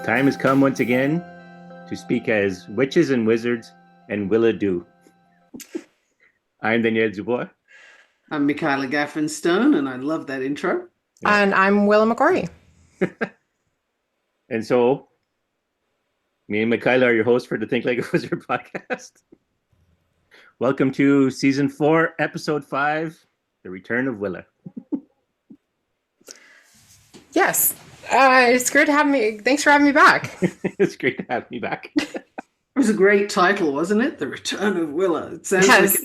Time has come once again to speak as witches and wizards and Willa do. I'm Daniel Dubois. I'm Michaela Gaffin-Stone, and I love that intro. Yeah. And I'm Willa MacQuarrie. And so, me and Michaela are your hosts for the Think Like a Wizard podcast. Welcome to Season 4, Episode 5, The Return of Willa. Yes. It's great to have me. Thanks for having me back. It's great to have me back. It was a great title, wasn't it? The Return of Willa. It sounds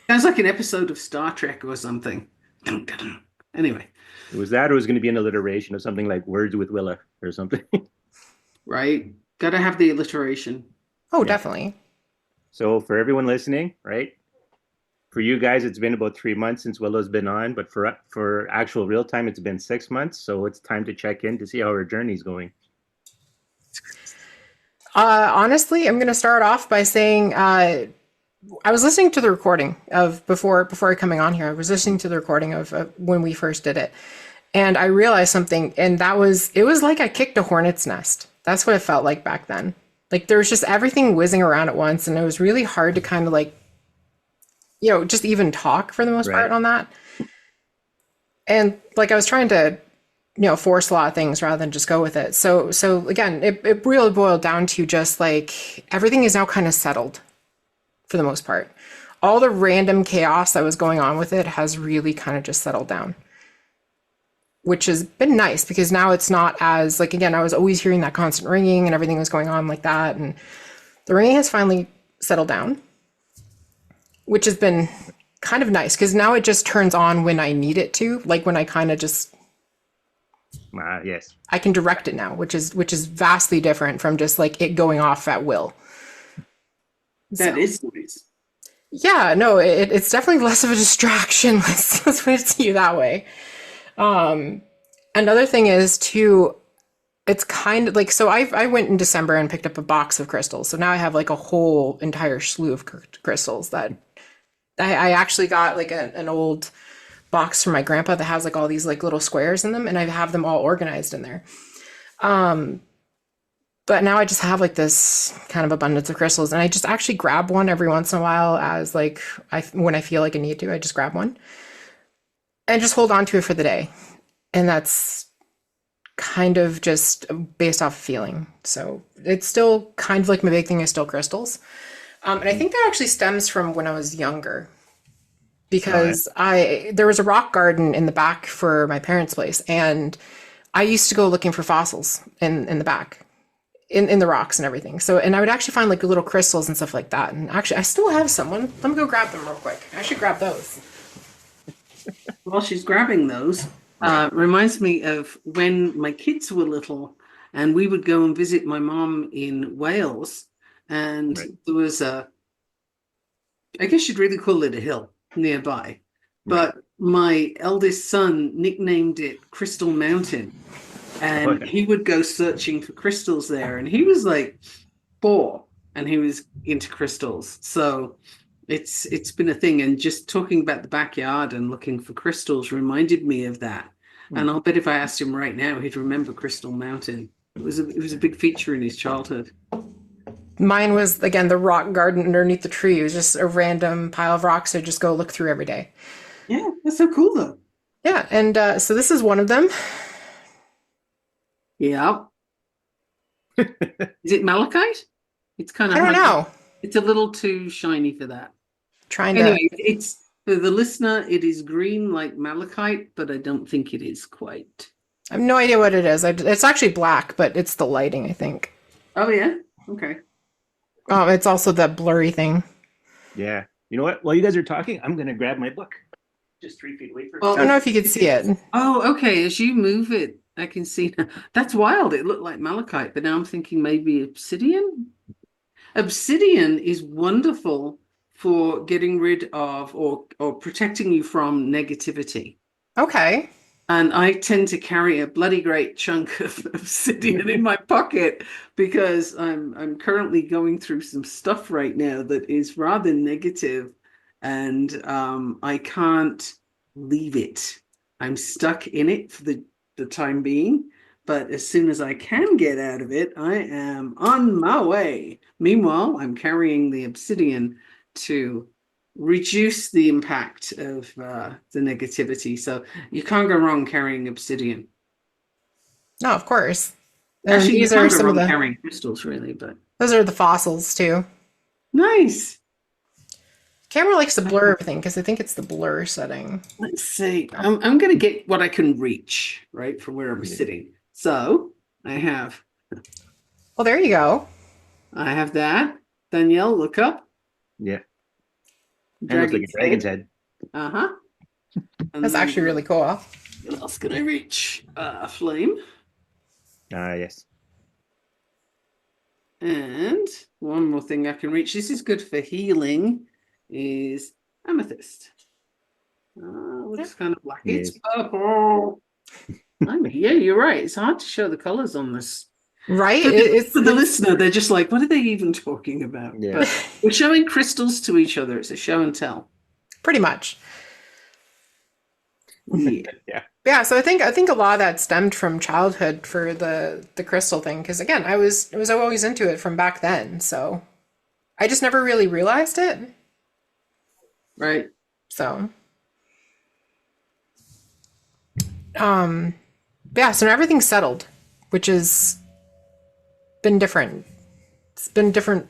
like an episode of Star Trek or something. Anyway. It was that, or it was going to be an alliteration of something like Words with Willa or something. Right. Got to have the alliteration. Oh, yeah. Definitely. So for everyone listening, right? For you guys, it's been about 3 months since Willa's been on, but for actual real time, it's been 6 months. So it's time to check in to see how her journey's going. Honestly, I'm going to start off by saying I was listening to the recording of before coming on here. I was listening to the recording of when we first did it, and I realized something, and it was like I kicked a hornet's nest. That's what it felt like back then. Like there was just everything whizzing around at once, and it was really hard to kind of like, just even talk for the most part on that. And like I was trying to, force a lot of things rather than just go with it. So again, it really boiled down to just like everything is now kind of settled for the most part. All the random chaos that was going on with it has really kind of just settled down, which has been nice because now it's not as like, again, I was always hearing that constant ringing and everything was going on like that. And the ringing has finally settled down, which has been kind of nice because now it just turns on when I need it to, like when I kind of just, yes, I can direct it now, which is vastly different from just like it going off at will. That is nice. Yeah, no, it's definitely less of a distraction. Let's put it to you that way. Another thing is too, it's kind of like, so I went in December and picked up a box of crystals. So now I have like a whole entire slew of crystals that I actually got like an old box from my grandpa that has like all these like little squares in them, and I have them all organized in there. But now I just have like this kind of abundance of crystals, and I just actually grab one every once in a while as like when I feel like I need to, I just grab one and just hold on to it for the day. And that's kind of just based off of feeling. So it's still kind of like my big thing is still crystals. And I think that actually stems from when I was younger, because there was a rock garden in the back for my parents' place, and I used to go looking for fossils in the back, in the rocks and everything. So, and I would actually find like little crystals and stuff like that. And actually, I still have some. Let me go grab them real quick. I should grab those. While she's grabbing those, reminds me of when my kids were little, and we would go and visit my mom in Wales. And there was I guess you'd really call it a hill nearby. But my eldest son nicknamed it Crystal Mountain. And he would go searching for crystals there. And he was like 4, and he was into crystals. So it's been a thing. And just talking about the backyard and looking for crystals reminded me of that. And I'll bet if I asked him right now, he'd remember Crystal Mountain. It was a big feature in his childhood. Mine was, again, the rock garden underneath the tree. It was just a random pile of rocks I just go look through every day. Yeah, that's so cool, though. Yeah, and so this is one of them. Yeah. Is it malachite? It's kind of. I don't know. It's a little too shiny for that. Anyway, it's for the listener. It is green like malachite, but I don't think it is quite. I have no idea what it is. It's actually black, but it's the lighting, I think. Oh yeah. Okay. Oh, it's also the blurry thing. Yeah. You know what? While you guys are talking, I'm going to grab my book. just 3 feet away from Well, I don't know if you could see it. Oh, okay. As you move it, I can see now. That's wild. It looked like malachite, but now I'm thinking maybe obsidian. Obsidian is wonderful for getting rid of or protecting you from negativity. Okay. And I tend to carry a bloody great chunk of obsidian in my pocket because I'm currently going through some stuff right now that is rather negative, and I can't leave it. I'm stuck in it for the time being, but as soon as I can get out of it, I am on my way. Meanwhile, I'm carrying the obsidian to reduce the impact of the negativity. So you can't go wrong carrying obsidian. No, of course. And Actually, you these are can't go some of wrong the, carrying crystals, really, but those are the fossils too. nice. Camera likes to blur everything because I think it's the blur setting. Let's see. I'm going to get what I can reach, right, from where I'm sitting. So I have Well, there you go. that. Danielle, look up. Yeah. And looks like a dragon's head. Uh-huh. That's actually really cool. What else can I reach? Flame. Yes. And one more thing I can reach. This is good for healing. Is amethyst. Looks kind of black. It's purple. Yeah, you're right. It's hard to show the colors on this. Right? It's for the listener. They're just like, what are they even talking about? Yeah. But we're showing crystals to each other. It's a show and tell. Pretty much. Yeah. Yeah. Yeah, so I think a lot of that stemmed from childhood for the crystal thing because again, I was always into it from back then, so I just never really realized it. Right. So yeah, so now everything's settled, which has been different. It's been a different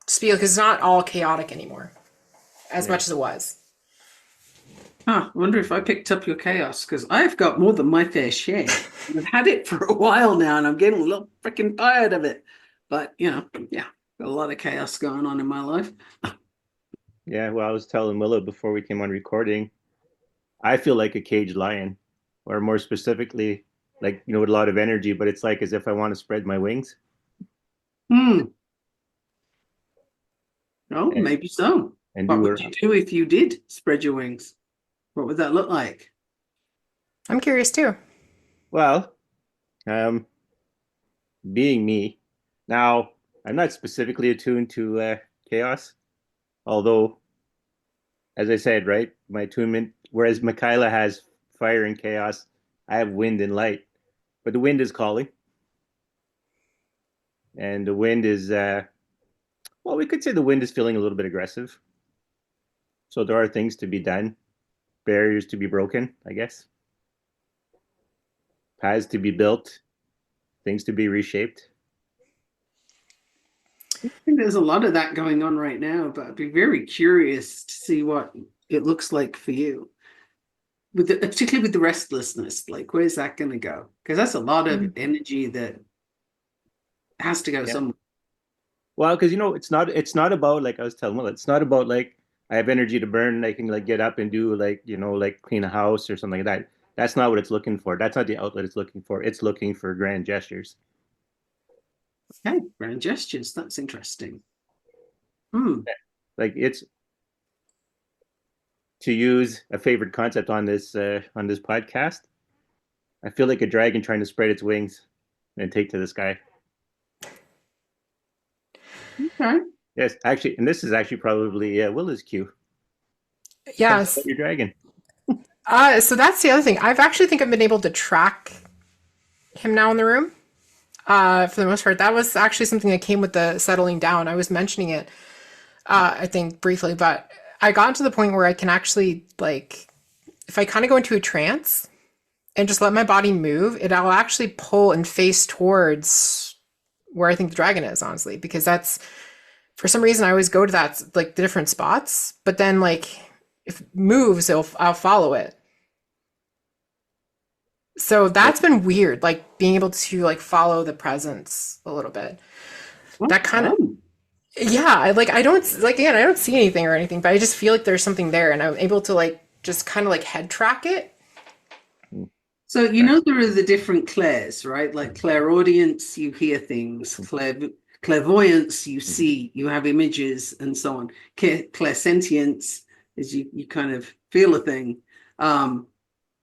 spiel because it's not all chaotic anymore as much as it was. I wonder if I picked up your chaos because I've got more than my fair share. I've had it for a while now and I'm getting a little freaking tired of it. But, yeah, got a lot of chaos going on in my life. Yeah, well, I was telling Willa before we came on recording, I feel like a caged lion, or more specifically, like, with a lot of energy, but it's like as if I want to spread my wings. Oh, And- maybe so. And What do would you do if you did spread your wings? What would that look like? I'm curious too. Well, being me, now I'm not specifically attuned to chaos, although, as I said, right, my attunement, whereas Michaela has fire and chaos, I have wind and light, but the wind is calling, and the wind is, well, we could say the wind is feeling a little bit aggressive. So there are things to be done, barriers to be broken, I guess, paths to be built, things to be reshaped. I think there's a lot of that going on right now, but I'd be very curious to see what it looks like for you. Particularly with the restlessness, like where's that going to go? Because that's a lot of energy that has to go somewhere. Well, because it's not about, like I was telling Will, it's not about like I have energy to burn, I can like get up and do like like clean a house or something like that. That's not what it's looking for. That's not the outlet it's looking for. It's looking for grand gestures. Okay, grand gestures. That's interesting. Like, it's, to use a favorite concept on this podcast, I feel like a dragon trying to spread its wings and take to the sky. Okay. Yes, actually, and this is actually probably Willa's cue. Yes. Your dragon. So that's the other thing. I've been able to track him now in the room. For the most part, that was actually something that came with the settling down. I was mentioning it, I think briefly, but I got to the point where I can actually, like, if I kind of go into a trance and just let my body move, it'll actually pull and face towards where I think the dragon is, honestly, because that's, for some reason, I always go to that, like, the different spots, but then, like, if it moves, I'll follow it. So that's been weird, like being able to like follow the presence a little bit. That kind of, yeah, I don't see anything or anything, but I just feel like there's something there, and I'm able to like just kind of like head track it. So, you know, there are the different clairs, right? Like clairaudience, you hear things. Clairvoyance, you see, you have images and so on. Clairsentience is you kind of feel a thing.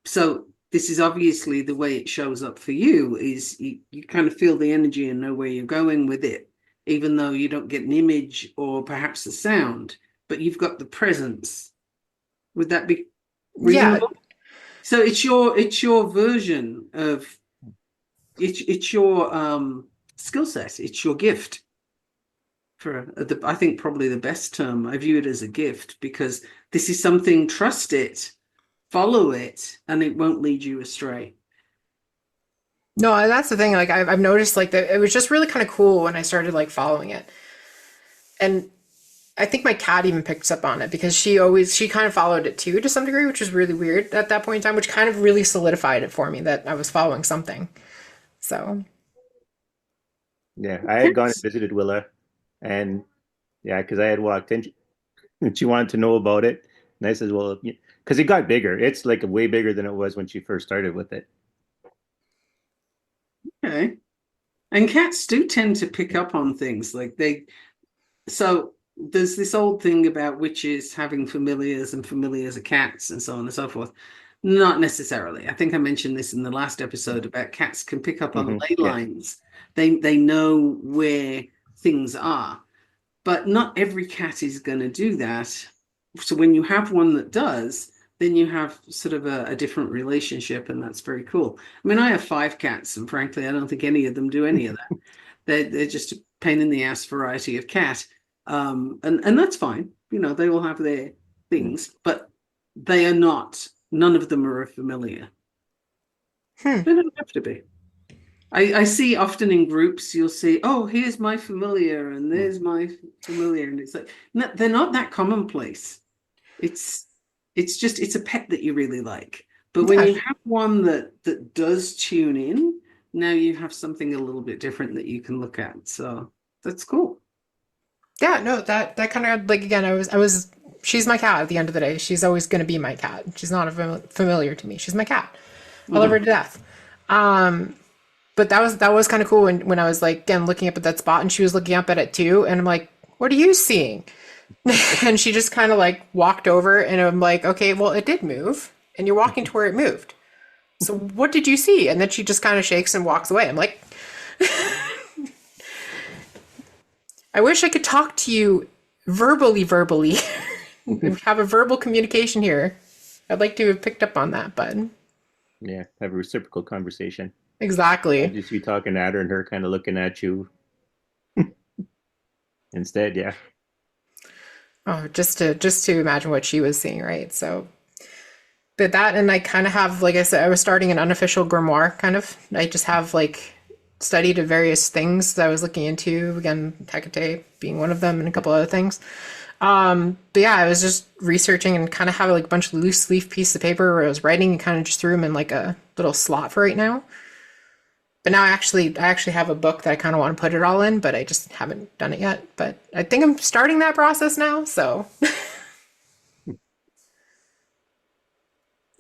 So this is obviously the way it shows up for you is you kind of feel the energy and know where you're going with it, even though you don't get an image or perhaps a sound, but you've got the presence. Would that be reasonable? Yeah. So it's your version of it's your skill set. It's your gift. I think probably the best term, I view it as a gift because this is something, trust it, follow it, and it won't lead you astray. No, that's the thing. Like I've noticed like that it was just really kind of cool when I started like following it. And I think my cat even picked up on it because she kind of followed it too to some degree, which was really weird at that point in time, which kind of really solidified it for me that I was following something. So Yeah, I had gone and visited Willa, and yeah, because I had walked in, and she wanted to know about it, and I said, "Well, because it got bigger. It's like way bigger than it was when she first started with it." Okay. And cats do tend to pick up on things so there's this old thing about witches having familiars and familiars are cats and so on and so forth. Not necessarily. I think I mentioned this in the last episode about cats can pick up on ley Yeah. lines. They know where things are, but not every cat is going to do that. So when you have one that does, then you have sort of a different relationship, and that's very cool. I mean, I have 5 cats, and frankly, I don't think any of them do any of that. They're just a pain in the ass variety of cat, and that's fine. You know, they will have their things, but they are not. None of them are familiar. hmm. They don't have to be. I see often in groups, you'll see, oh, here's my familiar, and there's my familiar, and it's like they're not that commonplace. It's just it's a pet that you really like. But when you have one that does tune in, now you have something a little bit different that you can look at. So that's cool. Yeah, no, that kind of like again, I was she's my cat at the end of the day. She's always going to be my cat. She's not a familiar to me. She's my cat. I love her to death. But that was kind of cool when I was like again looking up at that spot and she was looking up at it too and I'm like, "What are you seeing?" And she just kind of like walked over and I'm like, "Okay, well, it did move and you're walking to where it moved. So what did you see?" And then she just kind of shakes and walks away. I'm like, I wish I could talk to you verbally. Have a verbal communication here. I'd like to have picked up on that, but Yeah, have a reciprocal conversation. exactly. Just you talking at her and her kind of looking at you instead. Yeah. Oh, just to imagine what she was seeing, right? So, but that, and I kind of have, like I said, I was starting an unofficial grimoire, kind of. I just have like studied various things that I was looking into. Again, Hecate being one of them, and a couple other things. But yeah, I was just researching and kind of have like a bunch of loose leaf pieces of paper where I was writing and kind of just threw them in like a little slot for right now. But now I actually have a book that I kind of want to put it all in, but I just haven't done it yet. But I think I'm starting that process now. So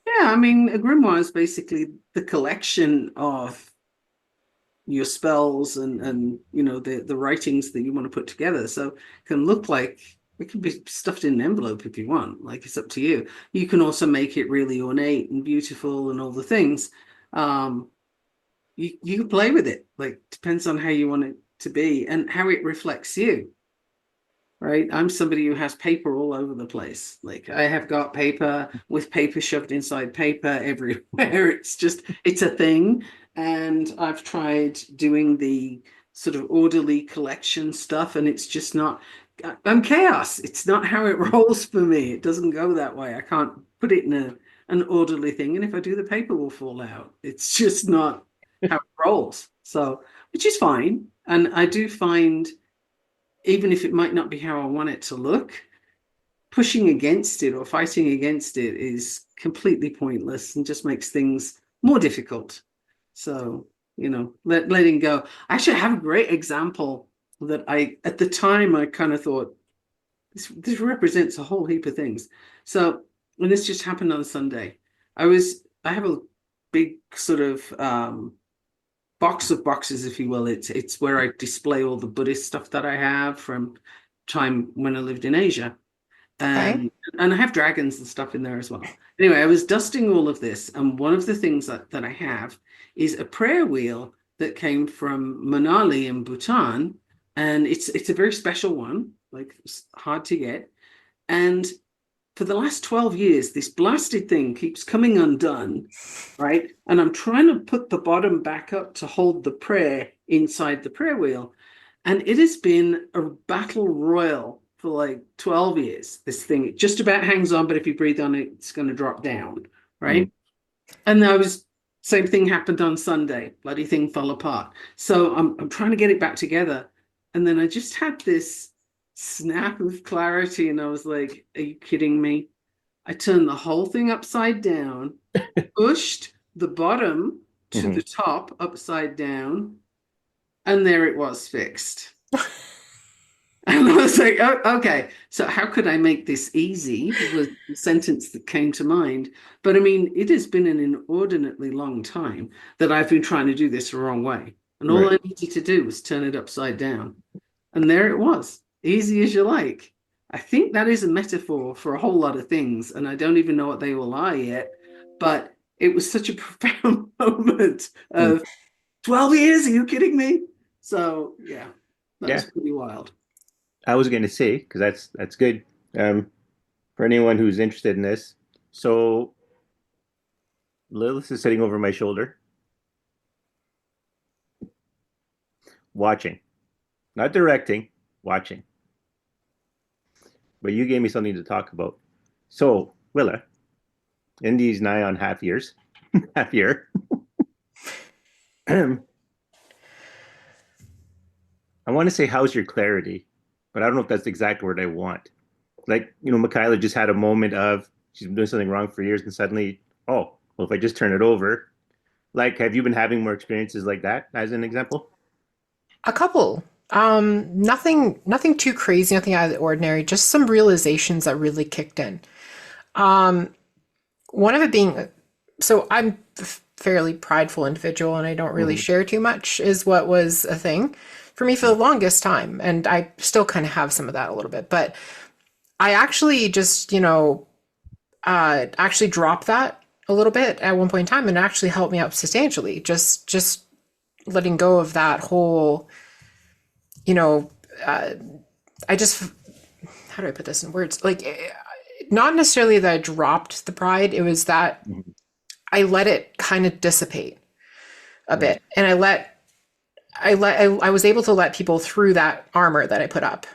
Yeah, I mean, a grimoire is basically the collection of your spells and you know the writings that you want to put together. So it can look like it can be stuffed in an envelope if you want. Like it's up to you. You can also make it really ornate and beautiful and all the things. Um, you can play with it. Like depends on how you want it to be and how it reflects you. Right? I'm somebody who has paper all over the place. Like I have got paper with paper shoved inside paper everywhere. It's a thing. And I've tried doing the sort of orderly collection stuff, and it's just not, I'm chaos. It's not how it rolls for me. It doesn't go that way. I can't put it in an orderly thing. And if I do, the paper will fall out. It's just not how it rolls. So, which is fine. And I do find even if it might not be how I want it to look, pushing against it or fighting against it is completely pointless and just makes things more difficult. So, you know, letting go. I actually have a great example that at the time, I kind of thought this represents a whole heap of things. So and this just happened on Sunday. I have a big sort of box of boxes, if you will. It's where I display all the Buddhist stuff that I have from time when I lived in Asia. Okay. And I have dragons and stuff in there as well. Anyway, I was dusting all of this, and one of the things that I have is a prayer wheel that came from Manali in Bhutan, and it's a very special one, like it's hard to get. And for the last 12 years, this blasted thing keeps coming undone, right? And I'm trying to put the bottom back up to hold the prayer inside the prayer wheel. And it has been a battle royal for like 12 years. This thing, it just about hangs on, but if you breathe on it, it's going to drop down, right? And same thing happened on Sunday. Bloody thing fell apart. So I'm trying to get it back together. And then I just had this snap of clarity, and I was like, are you kidding me? I turned the whole thing upside down, pushed the bottom to the top upside down, and there it was, fixed. And I was like, oh, okay, so how could I make this easy? Was the sentence that came to mind. But I mean, it has been an inordinately long time that I've been trying to do this the wrong way. And all I needed to do was turn it upside down. And there it was, easy as you like. I think that is a metaphor for a whole lot of things, and I don't even know what they all are yet. But it was such a profound moment of 12 years, are you kidding me? So, yeah, that's pretty wild. I was going to say, because that's good for anyone who's interested in this. So Lilith is sitting over my shoulder, watching, not directing, watching. But you gave me something to talk about. So, Willa, Indy's nigh on half year. I want to say, how's your clarity? But I don't know if that's the exact word I want. Like, Michaela just had a moment of she's been doing something wrong for years, and suddenly, oh, well, if I just turn it over. Like, have you been having more experiences like that, as an example? A couple. Nothing too crazy, nothing out of the ordinary, just some realizations that really kicked in. One of it being, so I'm a fairly prideful individual and I don't really share too much, is what was a thing for me for the longest time. And I still kind of have some of that a little bit, but I actually just, actually dropped that a little bit at one point in time, and it actually helped me out substantially. Just letting go of that whole, I just, how do I put this in words? Like, not necessarily that I dropped the pride. It was that I let it kind of dissipate a bit. And I was able to let people through that armor that I put up,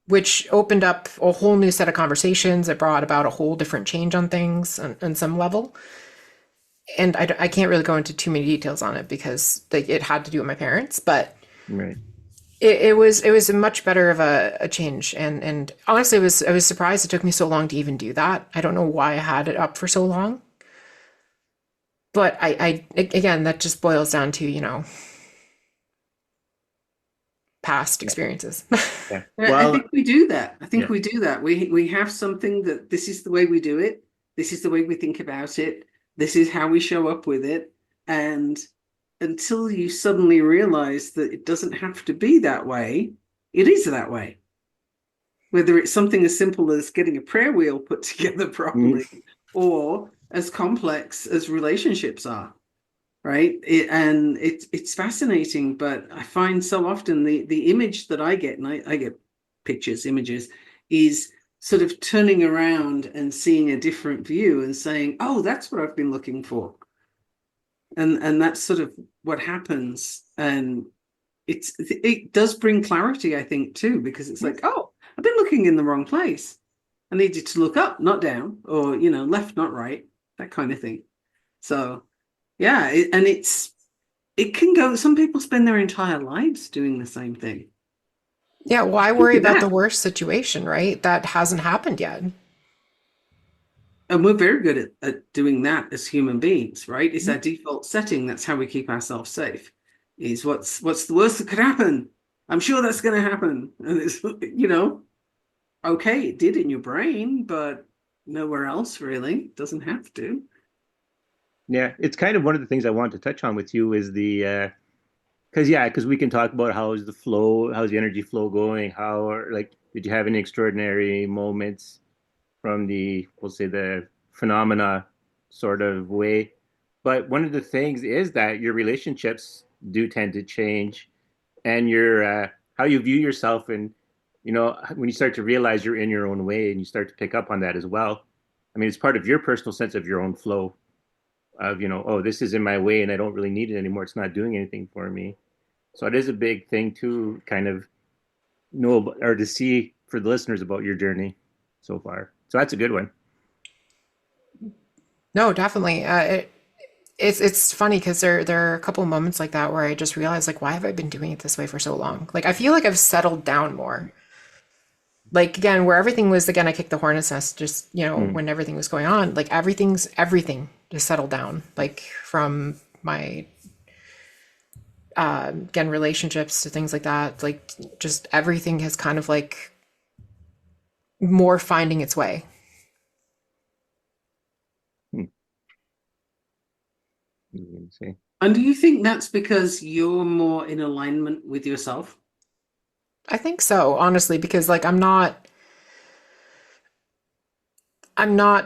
which opened up a whole new set of conversations. It brought about a whole different change on things on some level. And I can't really go into too many details on it because it had to do with my parents, but it was a much better of a change. And honestly, I was surprised it took me so long to even do that. I don't know why I had it up for so long. But again, that just boils down to, past experiences. Yeah. I think we do that. We do that. We have something that this is the way we do it. This is the way we think about it. This is how we show up with it. And until you suddenly realize that it doesn't have to be that way, it is that way. Whether it's something as simple as getting a prayer wheel put together properly or as complex as relationships are, right? It's fascinating, but I find so often the image that I get, and I get images, is sort of turning around and seeing a different view and saying, oh, that's what I've been looking for. And that's sort of what happens. And it does bring clarity, I think, too, because it's like, oh, I've been looking in the wrong place. I needed to look up, not down, or, left, not right, that kind of thing. So, yeah, it can go, some people spend their entire lives doing the same thing. Yeah, why worry about the worst situation, right? That hasn't happened yet. And we're very good at doing that as human beings, right? It's our default setting. That's how we keep ourselves safe. Is what's the worst that could happen? I'm sure that's going to happen. And it's, okay, it did in your brain, but nowhere else really. It doesn't have to. Yeah, it's kind of one of the things I want to touch on with you is the because we can talk about how's the energy flow going, like did you have any extraordinary moments from we'll say the phenomena sort of way. But one of the things is that your relationships do tend to change, and your how you view yourself, and when you start to realize you're in your own way, and you start to pick up on that as well. I mean, it's part of your personal sense of your own flow of oh, this is in my way, and I don't really need it anymore. It's not doing anything for me. So it is a big thing to kind of know or to see for the listeners about your journey so far. So that's a good one. No, definitely. It's funny because there are a couple of moments like that where I just realized, like, why have I been doing it this way for so long? Like, I feel like I've settled down more. Like, again, where everything was, again, I kicked the hornet's nest just, when everything was going on, like everything just settled down. Like from my, again, relationships to things like that, like just everything has kind of like more finding its way. See. And do you think that's because you're more in alignment with yourself? I think so, honestly, because like I'm not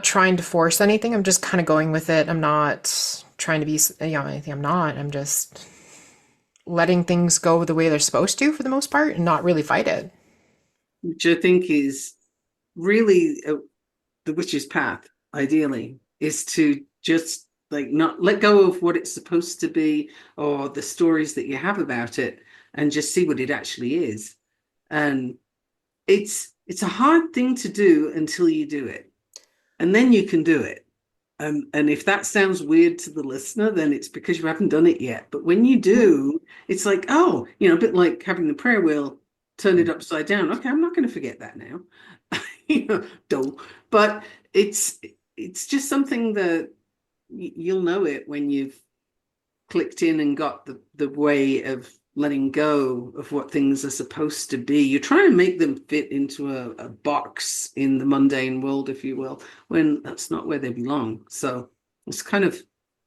trying to force anything. I'm just kind of going with it. I'm not trying to be, anything. I'm not. I'm just letting things go the way they're supposed to for the most part and not really fight it. Which I think is really the witch's path, ideally, is to just like not let go of what it's supposed to be or the stories that you have about it and just see what it actually is. And it's a hard thing to do until you do it. And then you can do it. And if that sounds weird to the listener, then it's because you haven't done it yet. But when you do, it's like, oh, a bit like having the prayer wheel, turn it upside down. Okay, I'm not going to forget that now. Don't. But it's just something that you'll know it when you've clicked in and got the way of letting go of what things are supposed to be. You're trying to make them fit into a box in the mundane world, if you will, when that's not where they belong. So it's kind of,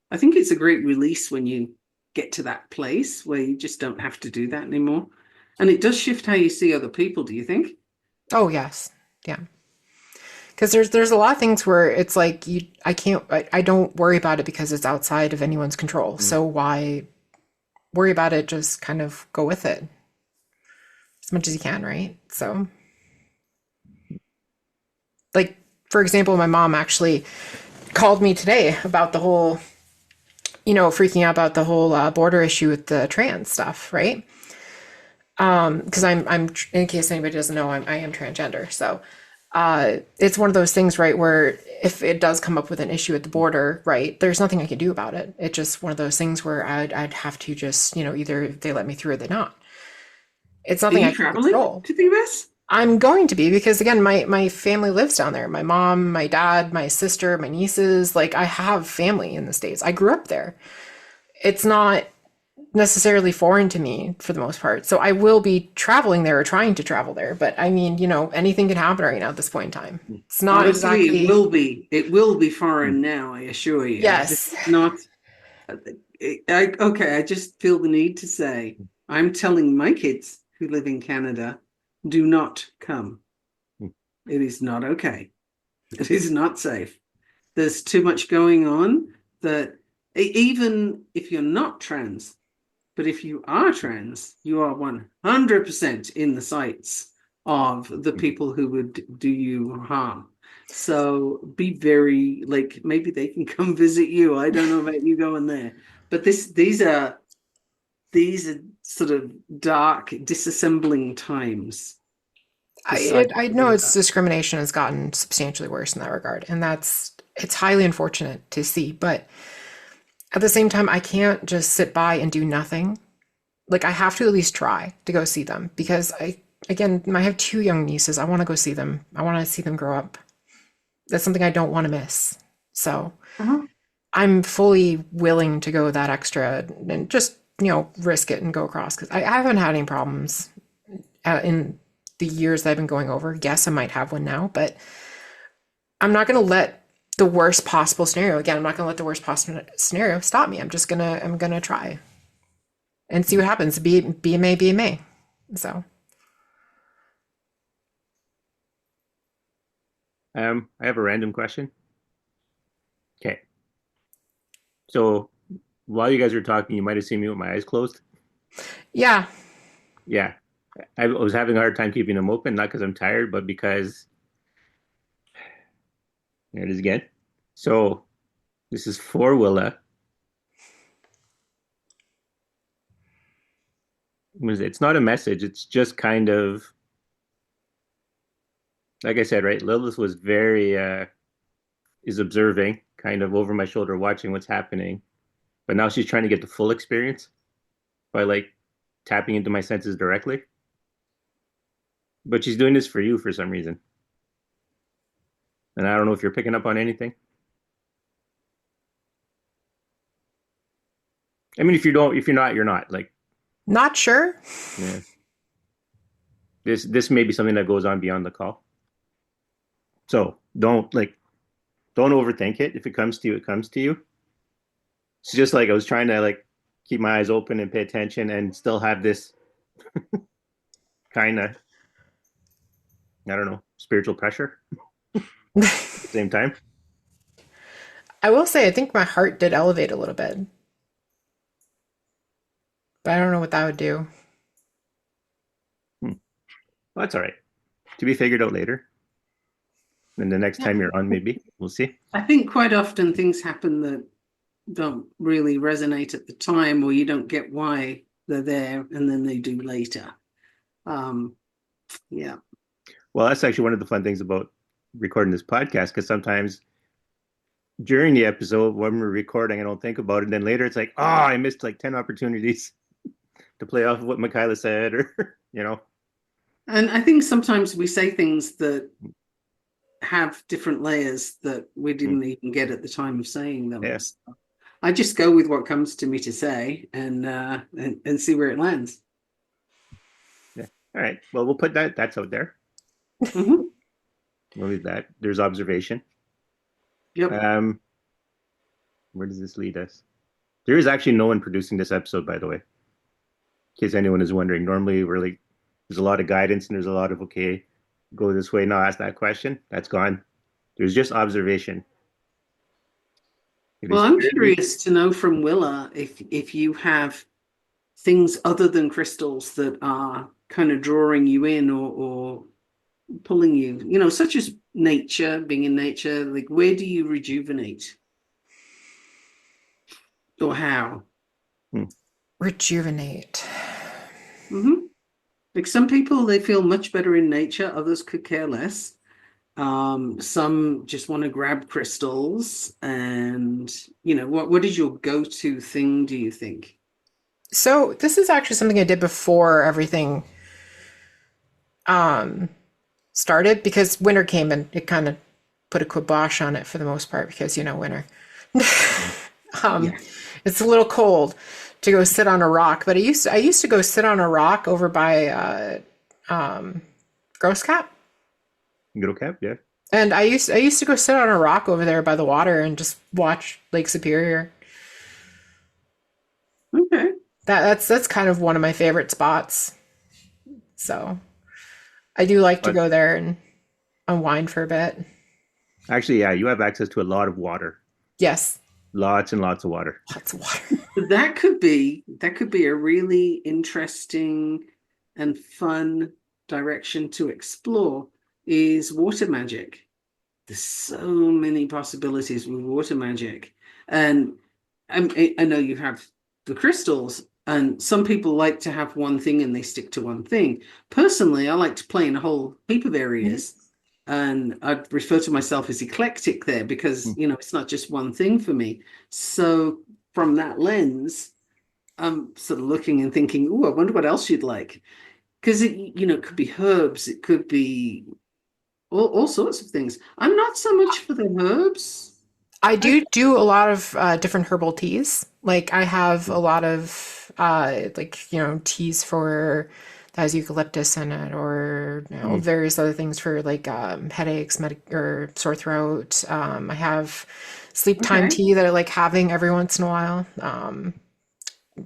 I think it's a great release when you get to that place where you just don't have to do that anymore. And it does shift how you see other people, do you think? Oh, yes. Yeah. Because there's a lot of things where it's like I don't worry about it because it's outside of anyone's control. So why worry about it? Just kind of go with it as much as you can, right? So, like, for example, my mom actually called me today about the whole, freaking out about the whole border issue with the trans stuff, right? Because I'm in case anybody doesn't know, I am transgender, so. It's one of those things, right, where if it does come up with an issue at the border, right, there's nothing I can do about it. It's just one of those things where I'd have to just, either they let me through or they not. It's Are nothing I you can traveling control. to the US? I'm going to be because again, my family lives down there. My mom, my dad, my sister, my nieces, like I have family in the States. I grew up there. It's not necessarily foreign to me for the most part. So I will be traveling there or trying to travel there. But I mean, anything can happen right now at this point in time. It's not Honestly, exactly. it will be foreign now, I assure you. This Yes. is not okay, I just feel the need to say I'm telling my kids who live in Canada, do not come. It is not okay. It is not safe. There's too much going on that even if you're not trans, but if you are trans, you are 100% in the sights of the people who would do you harm. So be very, like, maybe they can come visit you. I don't know about you going there. But these are sort of dark, disassembling times. I know its discrimination has gotten substantially worse in that regard, and it's highly unfortunate to see. But at the same time, I can't just sit by and do nothing. Like I have to at least try to go see them because I have two young nieces. I want to go see them. I want to see them grow up. That's something I don't want to miss. So I'm fully willing to go that extra and just risk it and go across because I haven't had any problems in the years that I've been going over. Yes, I might have one now, but I'm not going to let the worst possible scenario, again, I'm not going to let the worst possible scenario stop me. I'm going to try and see what happens. Be a may, be a may. So, I have a random question. Okay. So while you guys were talking, you might have seen me with my eyes closed. yeah. Yeah. I was having a hard time keeping them open, not because I'm tired, but because there it is again. So this is for Willa. It's not a message. It's just kind of, like I said, right? Lilith was very, is observing, kind of over my shoulder, watching what's happening. But now she's trying to get the full experience by like tapping into my senses directly. But she's doing this for you for some reason. And I don't know if you're picking up on anything. I mean, if you don't, if you're not, you're not. Like, Not sure. yeah. This may be something that goes on beyond the call. So don't overthink it. If it comes to you, it comes to you. It's just like I was trying to like keep my eyes open and pay attention and still have this kind of, I don't know, spiritual pressure at the same time. I will say, I think my heart did elevate a little bit, but I don't know what that would do. Well, that's all right. To be figured out later. And the next time you're on, maybe we'll see. I think quite often things happen that don't really resonate at the time, or you don't get why they're there, and then they do later. Yeah. Well, that's actually one of the fun things about recording this podcast, because sometimes during the episode when we're recording, I don't think about it. And then later it's like, oh, I missed like 10 opportunities to play off of what Michaela said, or, you know. And I think sometimes we say things that have different layers that we didn't even get at the time of saying them. Yeah. So I just go with what comes to me to say and see where it lands. Yeah. All right. Well, we'll put that's out there. Mm-hmm. We'll leave that. There's observation. Yep. Where does this lead us? There is actually no one producing this episode, by the way. In case anyone is wondering. Normally we're like, there's a lot of guidance and there's a lot of, okay, go this way, now ask that question. That's gone. There's just observation. Well, I'm curious to know from Willa if you have things other than crystals that are kind of drawing you in or pulling you, such as nature, being in nature. Like, where do you rejuvenate? Or how? Rejuvenate. Mm-hmm. Like some people, they feel much better in nature. Others could care less. Some just want to grab crystals. And, what is your go-to thing, do you think? So this is actually something I did before everything started, because winter came and it kind of put a kibosh on it for the most part, because winter. It's a little cold to go sit on a rock, but I used to go sit on a rock over by Gross Cap. Middle Cap, yeah. And I used to go sit on a rock over there by the water and just watch Lake Superior. Okay. That's kind of one of my favorite spots. So I do like to go there and unwind for a bit. Actually, yeah, you have access to a lot of water. Yes. Lots and lots of water. Lots of water. That could be a really interesting and fun direction to explore, is water magic. There's so many possibilities with water magic. And I know you have the crystals, and some people like to have one thing and they stick to one thing. Personally, I like to play in a whole heap of areas. And I'd refer to myself as eclectic there, because, it's not just one thing for me. So from that lens, I'm sort of looking and thinking, oh, I wonder what else you'd like. Because, it could be herbs. It could be all sorts of things. I'm not so much for the herbs. I do a lot of different herbal teas. Like I have a lot of teas for that has eucalyptus in it, or Mm. various other things for like headaches, or sore throat. I have sleep time Okay. tea that I like having every once in a while.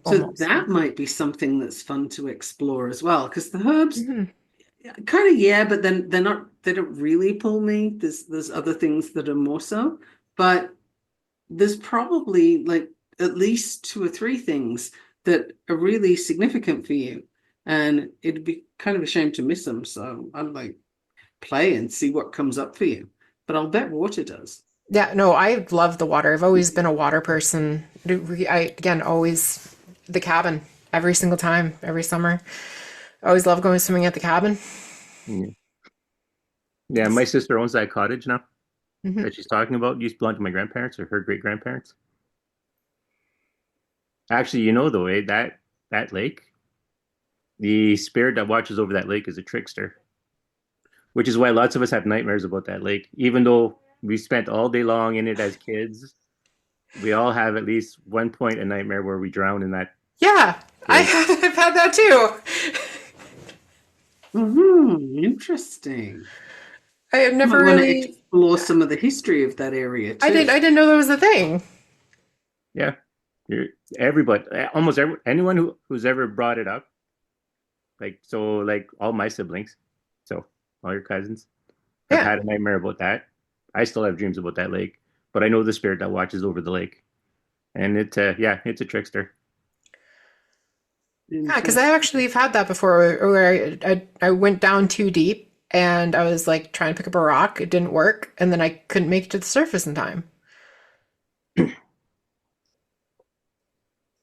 So Almost. that might be something that's fun to explore as well, because the herbs Mhm. kind of, yeah, but then they don't really pull me. There's other things that are more so, but there's probably like at least two or three things that are really significant for you, and it'd be kind of a shame to miss them. So I'd like play and see what comes up for you. But I'll bet water does. Yeah, no, I love the water. I've always been a water person. Again, always the cabin every single time, every summer. I always love going swimming at the cabin. Yeah. Yeah, my sister owns that cottage now Mhm. that she's talking about. Used to belong to my grandparents or her great grandparents. Actually, though, that lake, the spirit that watches over that lake is a trickster, which is why lots of us have nightmares about that lake. Even though we spent all day long in it as kids, we all have at least one point a nightmare where we drown in that Yeah, lake. I've had that too. Interesting. I have Might never want to really. explore some of the history of that area I didn't. too. I didn't know that was a thing. Yeah, you're, everybody, anyone who's ever brought it up, like all my siblings, so all your cousins have Yeah, had a nightmare about that. I still have dreams about that lake, but I know the spirit that watches over the lake, and yeah, it's a trickster. yeah, because I Interesting. actually have had that before, where I went down too deep and I was like trying to pick up a rock. It didn't work, and then I couldn't make it to the surface in time.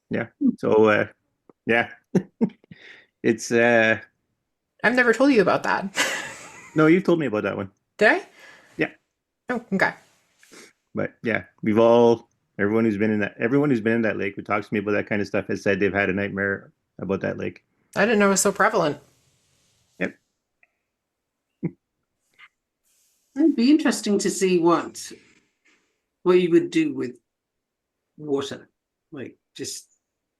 Yeah. So yeah, it's I've never told you about that. no, you've told me about that one. Did I? Yeah, Oh, okay. but yeah, everyone who's been in that lake who talks to me about that kind of stuff has said they've had a nightmare about that lake. I didn't know it was so prevalent. Yep. It'd be interesting to see what you would do with water, like just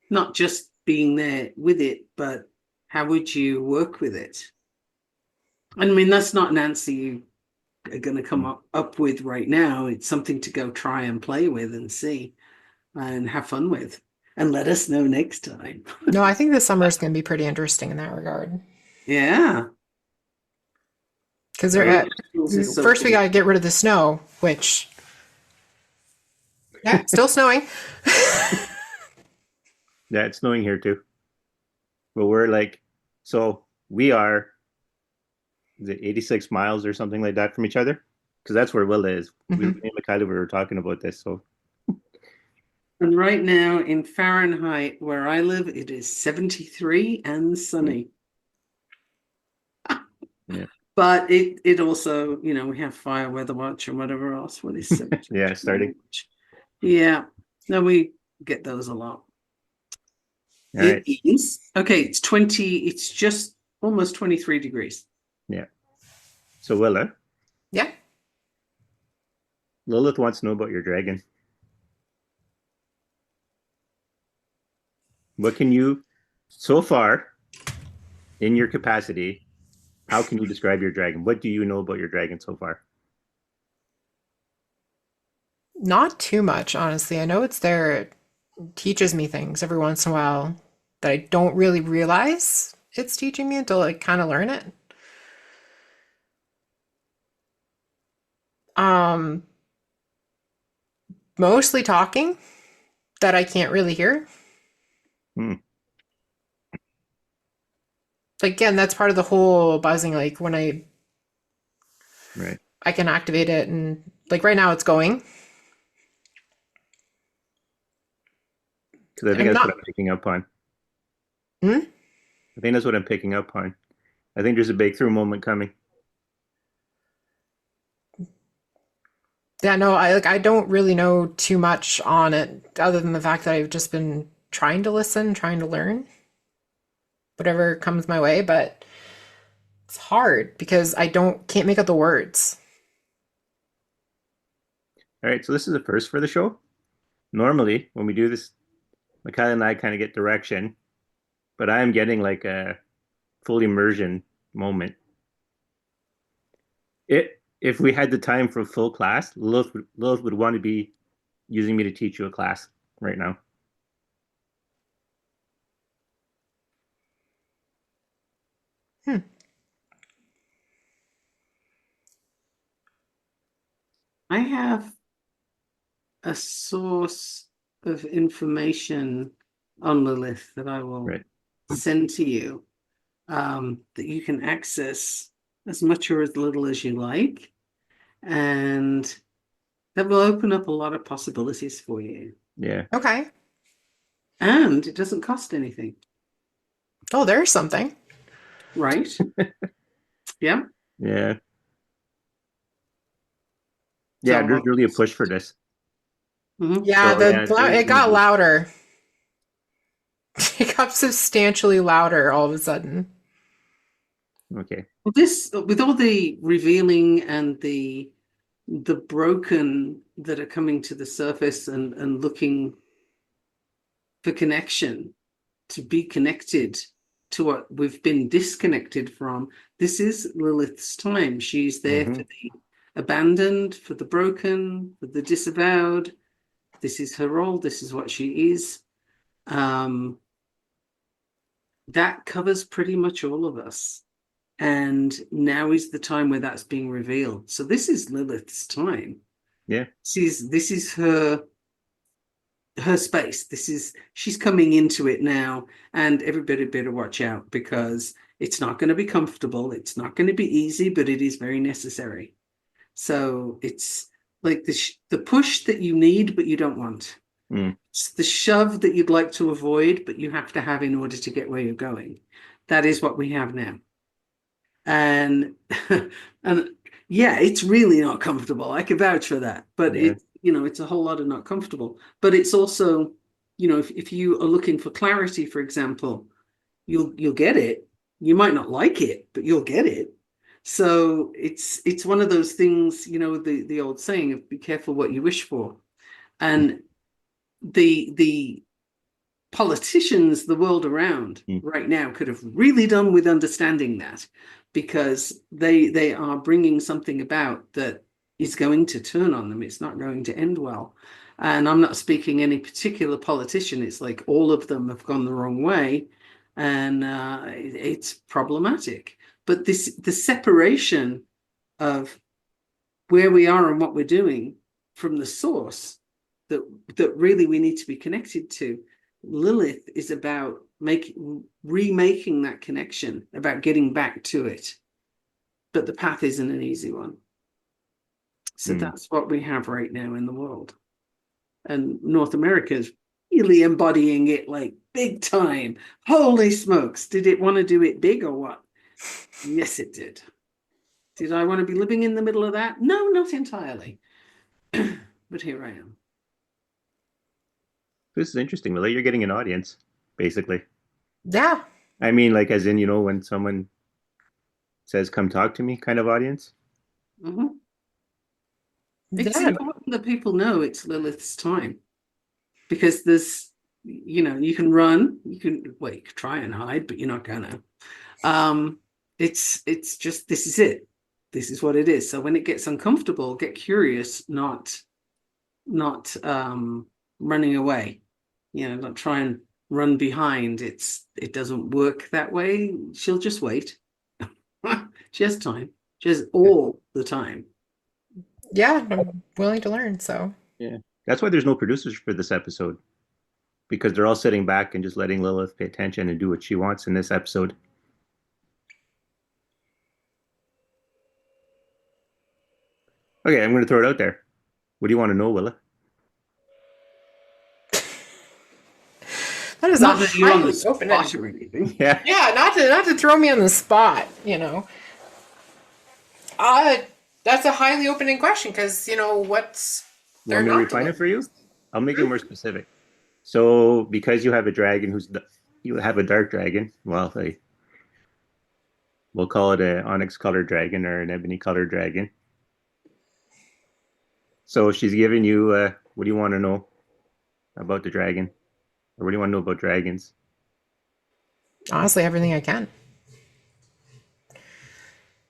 not just being there with it, but how would you work with it? I mean, that's not an answer you are going to come up with right now. It's something to go try and play with and see and have fun with, and let us know next time. No, I think this summer is going to be pretty interesting in that regard. Yeah, Because those crystals are so first we cool. got to get rid of the snow, which yeah, still snowing. Yeah, it's snowing here too. But we are, is it 86 miles or something like that from each other? Because that's where Willa is. Me Hmm. and Michaela, we were talking about this. So And right now in Fahrenheit, where I live, it is 73 and mm, sunny. yeah, But it also, we have fire weather watch and whatever else. What is 70? yeah, starting. Yeah. No, we get those a lot. All It right. is. Okay, it's just almost 23 degrees. Yeah. So Willa, Yeah. Lilith wants to know about your dragon. What can you, so far in your capacity, how can you describe your dragon? What do you know about your dragon so far? Not too much, honestly. I know it's there. It teaches me things every once in a while that I don't really realize it's teaching me until I kind of learn it. Um, Mostly talking that I can't really hear. Hmm. Like, again, that's part of the whole buzzing. Like when Right. I can activate it, and like right now it's going, Because I and think I'm that's what not. I'm picking up on. Hmm? I think that's what I'm picking up on. I think there's a breakthrough moment coming. Yeah, no, I don't really know too much on it other than the fact that I've just been trying to listen, trying to learn whatever comes my way, but it's hard because I don't can't make out the words. All right. So this is a first for the show. Normally, when we do this, Mikhail and I kind of get direction, but I am getting like a full immersion moment. If we had the time for a full class, Lilith would want to be using me to teach you a class right now. I have a source of information on Lilith that I will Right. send to you, that you can access as much or as little as you like. And that will open up a lot of possibilities for you. Yeah. Okay. And it doesn't cost anything, Oh, there's something. right? Yeah. Yeah. Yeah, So, there's really a push for this. Yeah, So yeah, there's it gonna got be louder. It got substantially louder all of a sudden. okay. well, this, with all the revealing and the broken that are coming to the surface and looking for connection, to be connected to what we've been disconnected from. This is Lilith's time. She's there for the abandoned, for the broken, for the disavowed. This is her role. This is what she is. That covers pretty much all of us. And now is the time where that's being revealed. So this is Lilith's time. Yeah. This is her space. She's coming into it now, and everybody better watch out, because it's not going to be comfortable. It's not going to be easy, but it is very necessary. So it's like the push that you need, but you don't want. It's the shove that you'd like to avoid, but you have to have in order to get where you're going. That is what we have now. And and yeah, it's really not comfortable. I can vouch for that. But Yeah. it's a whole lot of not comfortable. But it's also, if you are looking for clarity, for example, you'll get it. You might not like it, but you'll get it. So it's one of those things, the old saying of be careful what you wish for. And the politicians the world around right now could have really done with understanding that, because they are bringing something about that is going to turn on them. It's not going to end well. And I'm not speaking any particular politician. It's like all of them have gone the wrong way, and it's problematic. But the separation of where we are and what we're doing from the source that really we need to be connected to. Lilith is about remaking that connection, about getting back to it. But the path isn't an easy one. So that's what we have right now in the world. And North America is really embodying it like big time. Holy smokes. Did it want to do it big or what? Yes, it did. Did I want to be living in the middle of that? No, not entirely. But here I am. This is interesting, Lily. You're getting an audience, basically. Yeah. I mean, like, as in, when someone says, come talk to me, kind of audience. It's Yeah. important that people know it's Lilith's time, because there's, you can run, you can try and hide, but you're not gonna. It's just, this is it. This is what it is. So when it gets uncomfortable, get curious, not running away. Don't try and run behind. It doesn't work that way. She'll just wait. She has time. She has all the time. Yeah, I'm willing to learn, so. Yeah. That's why there's no producers for this episode, because they're all sitting back and just letting Lilith pay attention and do what she wants in this episode. Okay, I'm going to throw it out there. What do you want to know, Willa? That is Not a that you're on the highly open spot or anything. Yeah. Yeah, not to throw me on the spot, That's a highly opening question, because what's there Want me to not refine to it for you? I'll make it more specific. So, because you have a dragon you have a dark dragon, well, we'll call it an onyx colored dragon or an ebony colored dragon. So she's giving you, what do you want to know about the dragon? Or what do you want to know about dragons? Honestly, everything I can.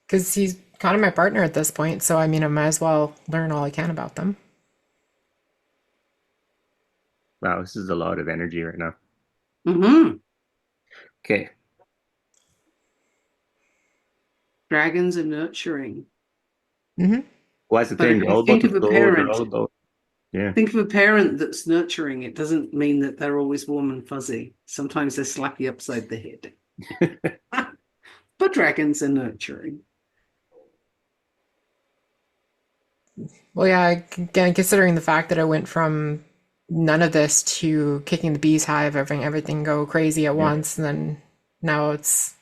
because he's kind of my partner at this point. So I mean, I might as well learn all I can about them. Wow, this is a lot of energy right now. Mm-hmm. Okay. Dragons are nurturing. Hmm. Well, that's the But if thing. They're you all about think the of a soul. They're all parent, about, yeah. think of a parent that's nurturing, it doesn't mean that they're always warm and fuzzy. Sometimes they slap you upside the head. But dragons are nurturing. Well, yeah, again, considering the fact that I went from none of this to kicking the bees hive, having everything go crazy at Yeah. once, and then now it's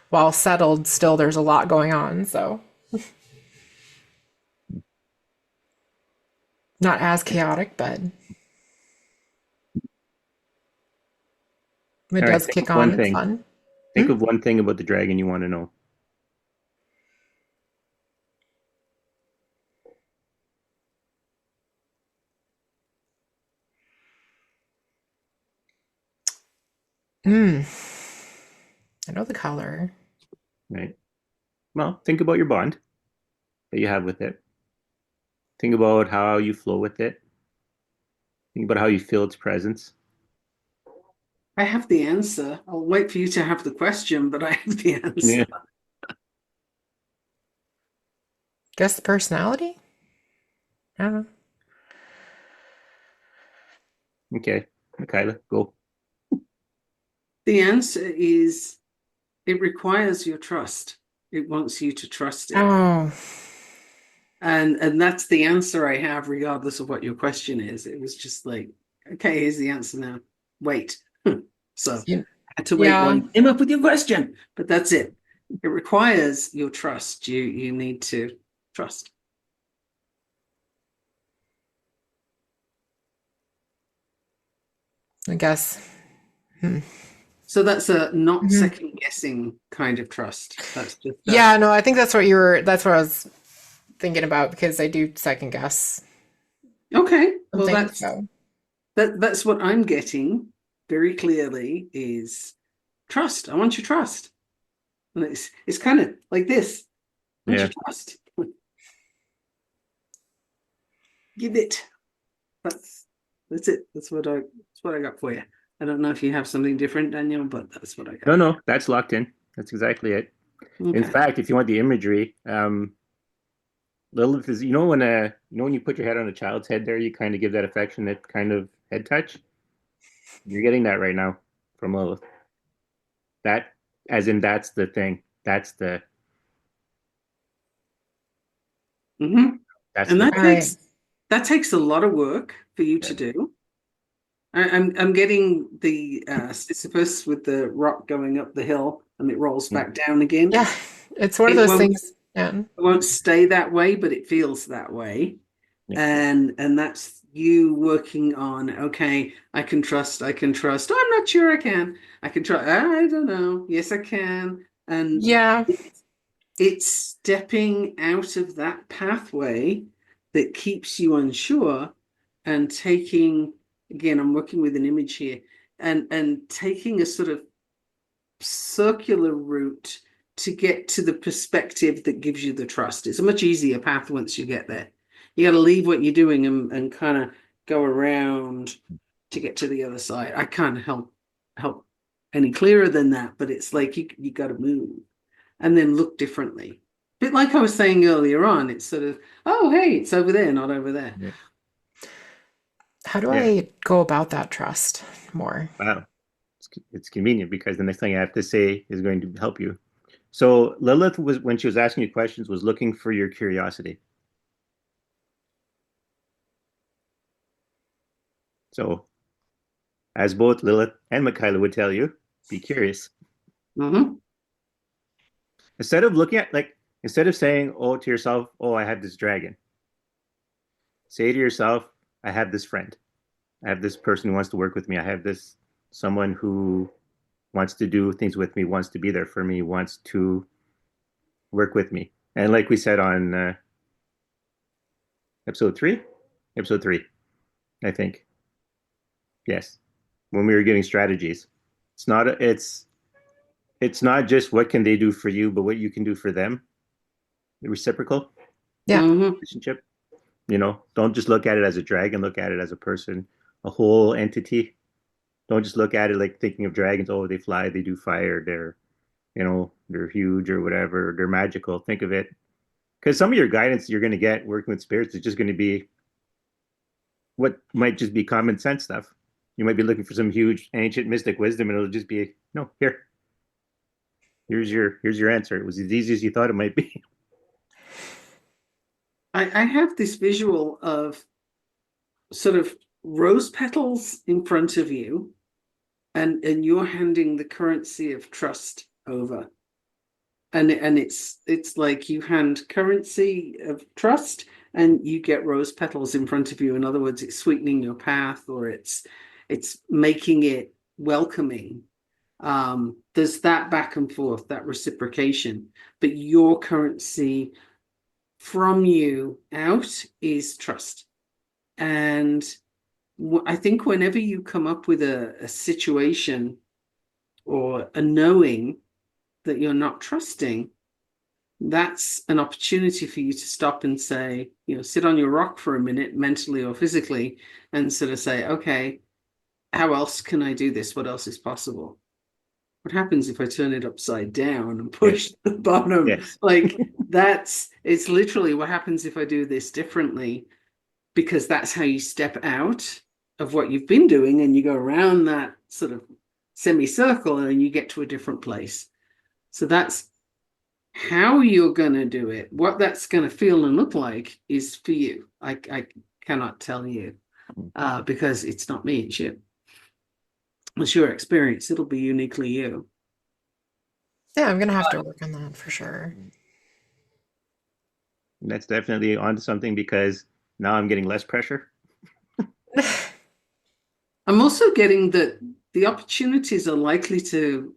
while settled, still there's a lot going on. So not as chaotic, but when it All right. does Think of kick on, one it's thing. fun. Think of one thing about the dragon you want to know. Mm, I know the color. Right. Well, think about your bond that you have with it. Think about how you flow with it. Think about how you feel its presence. I have the answer. I'll wait for you to have the question, but I have the Yeah. answer. Guess the personality? I don't know. Okay. Michaela, go. The answer is it requires your trust. It wants you to trust it. Oh, And that's the answer I have, regardless of what your question is. It was just like, okay, here's the answer now. Wait. So you, I had to wait while yeah. you came up with your question, but that's it. It requires your trust. You need to trust. I guess. Hmm. So that's a not Mhm. second guessing kind of trust. That's just Yeah, no, I think that's what you were. That's what I was thinking about because I do second guess okay. Well, something. So that's what I'm getting very clearly is trust. I want your trust. And it's kind of like this. I want Yeah. your trust. Give it. That's that's it. That's what I got for you. I don't know if you have something different, Daniel, but that's what I No, got. no, that's locked in. That's exactly it. In Okay. fact, if you want the imagery, Lilith is, when you put your head on a child's head there, you kind of give that affectionate kind of head touch. You're getting that right now from Lilith. That, as in, that's the thing. hmm That's And the, all right. that takes a lot of work for you yeah. to do. I'm getting the Sisyphus with the rock going up the hill and it rolls back down again. Yeah, it's one of It those won't things. Yeah. it won't stay that way, but it feels that way. Yeah. And that's you working on, okay, I can trust. Oh, I'm not sure I can try. I don't know. Yes, I can. And Yeah. it's stepping out of that pathway that keeps you unsure and taking, again, I'm working with an image here, and taking a sort of circular route to get to the perspective that gives you the trust. It's a much easier path once you get there. You got to leave what you're doing and kind of go around to get to the other side. I can't help any clearer than that, but it's like you got to move and then look differently. A bit like I was saying earlier on, it's sort of, oh, hey, it's over there, not over there. Yeah. How do Yeah. I go about that trust more? Wow. It's convenient because the next thing I have to say is going to help you. So Lilith was, when she was asking you questions, was looking for your curiosity. So as both Lilith and Michaela would tell you, be curious. Mm-hmm. Instead of looking at, like, instead of saying, oh, to yourself, oh, I have this dragon, say to yourself, I have this friend. I have this person who wants to work with me. I have this someone who wants to do things with me, wants to be there for me, wants to work with me. And like we said on episode three, episode three, I think. Yes, when we were giving strategies, it's not just what can they do for you, but what you can do for them. reciprocal Yeah. relationship. Don't just look at it as a dragon, look at it as a person, a whole entity. Don't just look at it like thinking of dragons, oh, they fly, they do fire, they're huge or whatever, they're magical. Think of it. Because some of your guidance you're going to get working with spirits is just going to be what might just be common sense stuff. You might be looking for some huge ancient mystic wisdom, and it'll just be, no, here's your answer. It was as easy as you thought it might be. I have this visual of sort of rose petals in front of you, and you're handing the currency of trust over. And it's like you hand currency of trust and you get rose petals in front of you. In other words, it's sweetening your path, or it's making it welcoming. There's that back and forth, that reciprocation, but your currency from you out is trust. And I think whenever you come up with a situation or a knowing that you're not trusting, that's an opportunity for you to stop and say, sit on your rock for a minute, mentally or physically, and sort of say, okay, how else can I do this? What else is possible? What happens if I turn it upside down and push the bottom? Yes. Like it's literally what happens if I do this differently, because that's how you step out of what you've been doing and you go around that sort of semicircle and you get to a different place. So that's how you're going to do it. What that's going to feel and look like is for you. I cannot tell you because it's not me, it's you. It's your experience. It'll be uniquely you. Yeah, I'm going to have to work on that for sure. That's definitely onto something, because now I'm getting less pressure. I'm also getting that the opportunities are likely to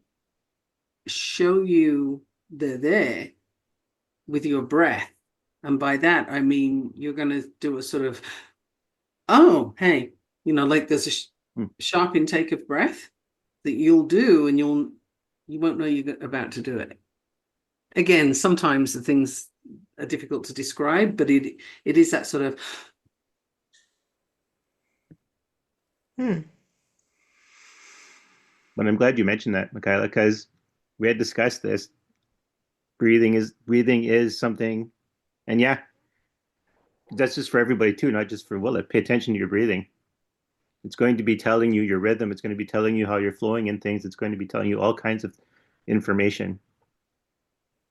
show you they're there with your breath. And by that, I mean, you're going to do a sort of, oh, hey, like there's a sharp intake of breath that you'll do, and you won't know you're about to do it. Again, sometimes the things are difficult to describe, but it is that sort of. But I'm glad you mentioned that, Michaela, because we had discussed this. Breathing is something, and yeah, that's just for everybody too, not just for Willa. Pay attention to your breathing. It's going to be telling you your rhythm. It's going to be telling you how you're flowing in things. It's going to be telling you all kinds of information.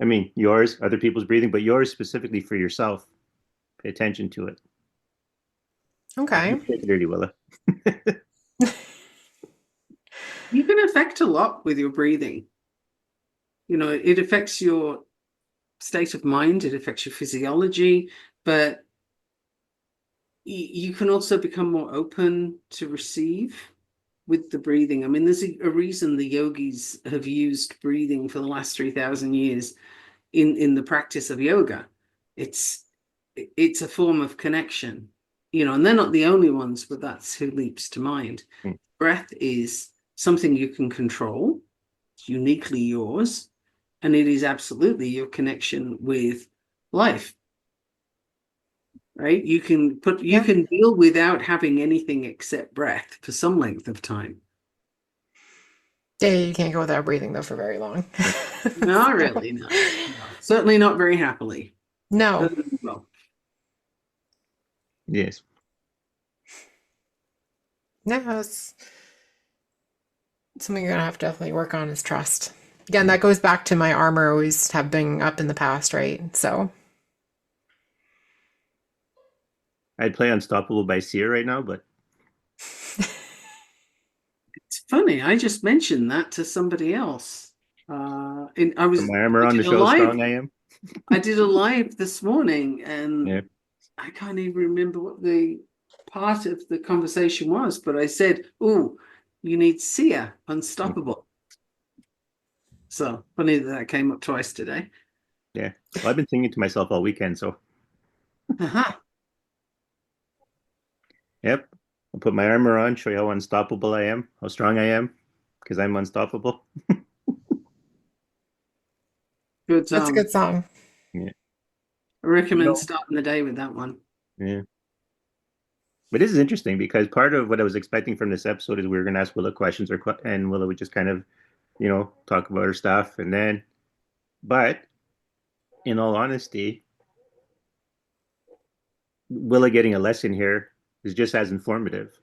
I mean, yours, other people's breathing, but yours specifically for yourself. Pay attention to it. Okay. Take it dirty, Willa. You can affect a lot with your breathing. It affects your state of mind, it affects your physiology, but you can also become more open to receive with the breathing. I mean, there's a reason the yogis have used breathing for the last 3,000 years in the practice of yoga. It's a form of connection, and they're not the only ones, but that's who leaps to mind. Breath is something you can control. It's uniquely yours, and it is absolutely your connection with life. Right? You can deal without having anything except breath for some length of time. Yeah, you can't go without breathing though for very long. Not really, no. Certainly not very happily. No. Well, Yes. No, it's something you're gonna have to definitely work on is trust. Again, that goes back to my armor always have been up in the past, right? So I'd play Unstoppable by Sia right now, but it's funny. I just mentioned that to somebody else. I put my armor on to show how strong I am. I did a live this morning, and Yeah. I can't even remember what the part of the conversation was, but I said, "Oh, you need Sia, Unstoppable." So funny that came up twice today. Yeah. Well, I've been singing to myself all weekend, so yep. I'll put my armor on, show you how unstoppable I am, how strong I am, because I'm unstoppable. Good. that's a good song. Yeah. I recommend know, starting the day with that one. yeah. But this is interesting because part of what I was expecting from this episode is we were going to ask Willa questions and Willa would just kind of, talk about her stuff. But in all honesty, Willa getting a lesson here is just as informative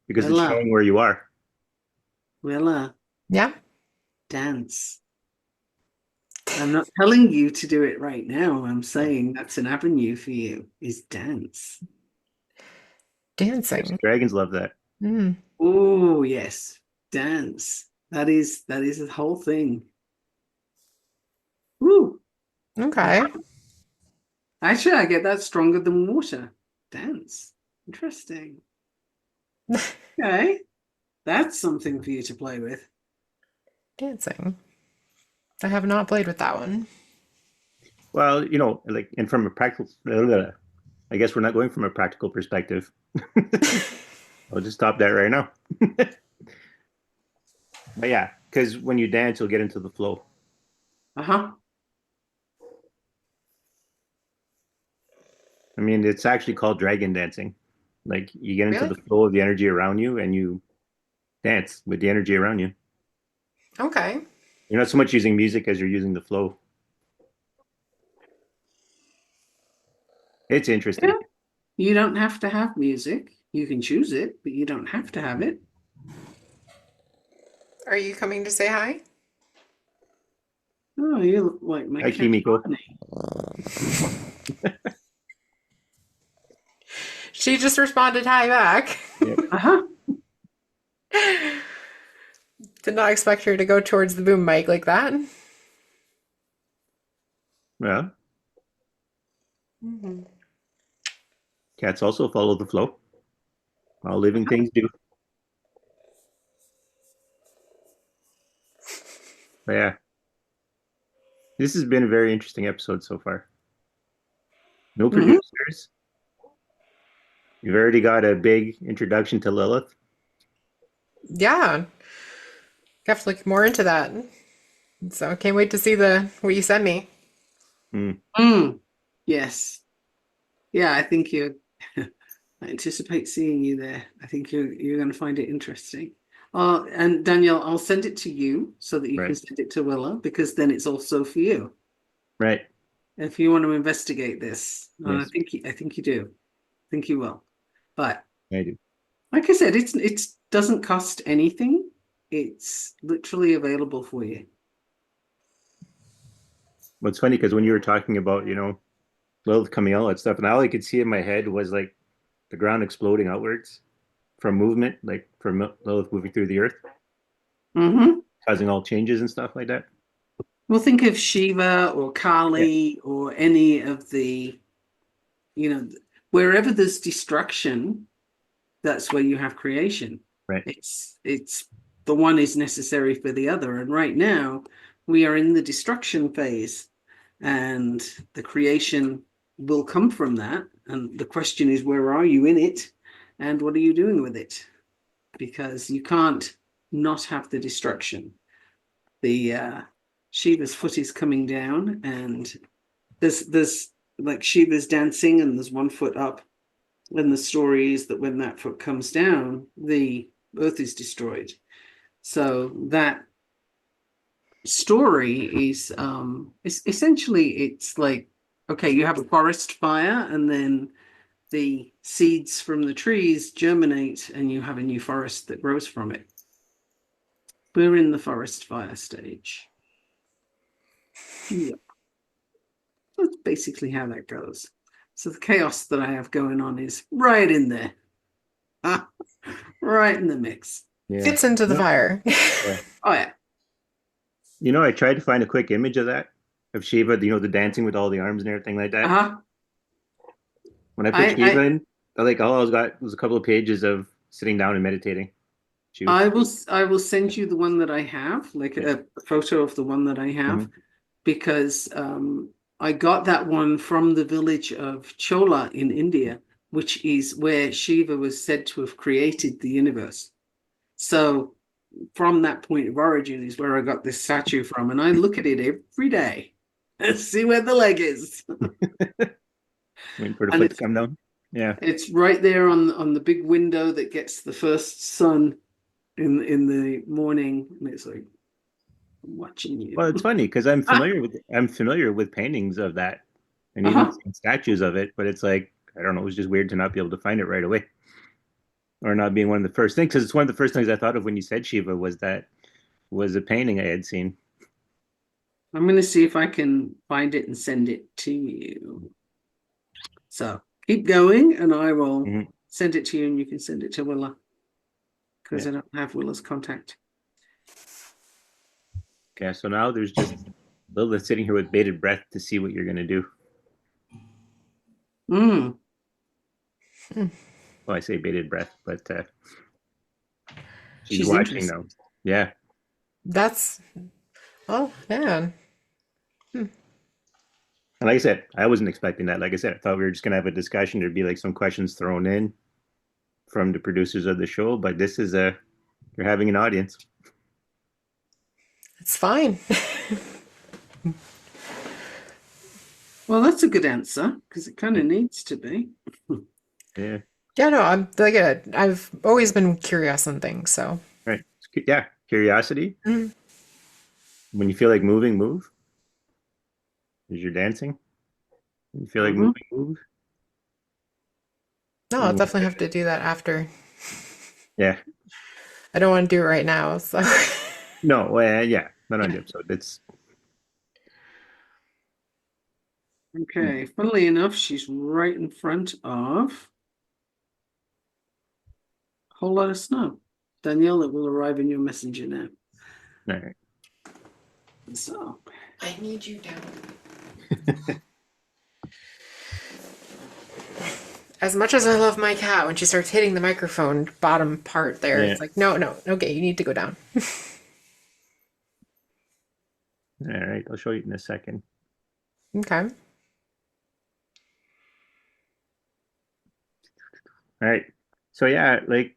because it's Willa, showing where you are. Willa, Yeah. dance. I'm not telling you to do it right now. I'm saying that's an avenue for you, is dance. Yes, Dancing. dragons love that. Mm. Oh, yes, dance. That is the whole thing. Woo. Okay. Actually, I get that stronger than water. Dance. Interesting. Okay. That's something for you to play with. Dancing. I have not played with that one. Well, and from a practical, I guess we're not going from a practical perspective. I'll just stop that right now. But yeah, because when you dance, you'll get into the flow. Uh-huh. I mean, it's actually called dragon dancing. Like you get into Really? the flow of the energy around you and you dance with the energy around you. Okay. You're not so much using music as you're using the flow. It's interesting. Yeah. You don't have to have music. You can choose it, but you don't have to have it. Are you coming to say hi? Oh, you look like my Hi, cat Kimiko. Barney. She just responded hi back. Yep. Uh-huh. Did not expect her to go towards the boom mic like that. Well, cats also follow the flow. All living things do. But yeah, this has been a very interesting episode so far. No Mhm. producers. You've already got a big introduction to Lilith. Yeah. Have to look more into that. So can't wait to see what you sent me. Mm. Yes. Yeah, I think you're I anticipate seeing you there. I think you're going to find it interesting. And Danielle, I'll send it to you so that you can Right. send it to Willa, because then it's also for you. Right. If you want to investigate this, Yes, I think you do. I think you will. But I do. like I said, it doesn't cost anything. It's literally available for you. Well, it's funny because when you were talking about, Lilith coming out and stuff, and all I could see in my head was like the ground exploding outwards from movement, like from Lilith moving through the earth, Mm-hmm. causing all changes and stuff like that. Well, think of Shiva or Yeah. Kali or any of the, wherever there's destruction, that's where you have creation. Right. It's the one is necessary for the other. And right now we are in the destruction phase, and the creation will come from that. And the question is, where are you in it? And what are you doing with it? Because you can't not have the destruction. The Shiva's foot is coming down, and there's like Shiva's dancing, and there's one foot up. And the story is that when that foot comes down, the earth is destroyed. So that story is it's essentially, it's like, okay, you have a forest fire, and then the seeds from the trees germinate, and you have a new forest that grows from it. We're in the forest fire stage. Yep. That's basically how that goes. So the chaos that I have going on is right in there. Right in the mix. Yeah. Fits into the fire. Yeah. Oh yeah. I tried to find a quick image of that, of Shiva, the dancing with all the arms and everything like that. Uh-huh. When I put Shiva in, like all I got was a couple of pages of sitting down and meditating. I will send you the one that I have, like a photo of the one that I have, because I got that one from the village of Chola in India, which is where Shiva was said to have created the universe. So from that point of origin is where I got this statue from, and I look at it every day. See where the leg is. Waiting for the And foot to come down. Yeah. it's right there on the big window that gets the first sun in the morning, and it's like, I'm watching you. Well, it's funny because I'm familiar with paintings of that and even Uh-huh. seen statues of it, but it's like I don't know, it was just weird to not be able to find it right away. Or not being one of the first things, because it's one of the first things I thought of when you said Shiva was a painting I had seen. I'm going to see if I can find it and send it to you. So keep going, and I will Mhm. send it to you, and you can send it to Willa because Yeah. I don't have Willa's contact. Yeah, so now there's just Lilith sitting here with bated breath to see what you're gonna do. Mm. Well, I say bated breath, but she's She's watching interested. now. Yeah. That's, oh, man. And like I said, I wasn't expecting that. Like I said, I thought we were just gonna have a discussion. There'd be like some questions thrown in from the producers of the show, but this is you're having an audience. It's fine. Well, that's a good answer because it kind of needs to be. Yeah. Yeah, no, I'm like, I've always been curious on things, so. Right. Yeah. Curiosity. Mm. When you feel like moving, move. Is you're dancing. When you feel like Mhm. moving, move. No, I'll definitely have to do that after. Yeah. I don't want to do it right now, so. No. Yeah. Not on the episode. It's Okay. Funnily enough, she's right in front of a whole lot of snow. Danielle, it will arrive in your messenger now. all right. So I need you down. As much as I love my cat, when she starts hitting the microphone bottom part there, Yeah. it's like, no, no, okay, you need to go down. All right. I'll show you in a second. Okay. All right. So yeah, like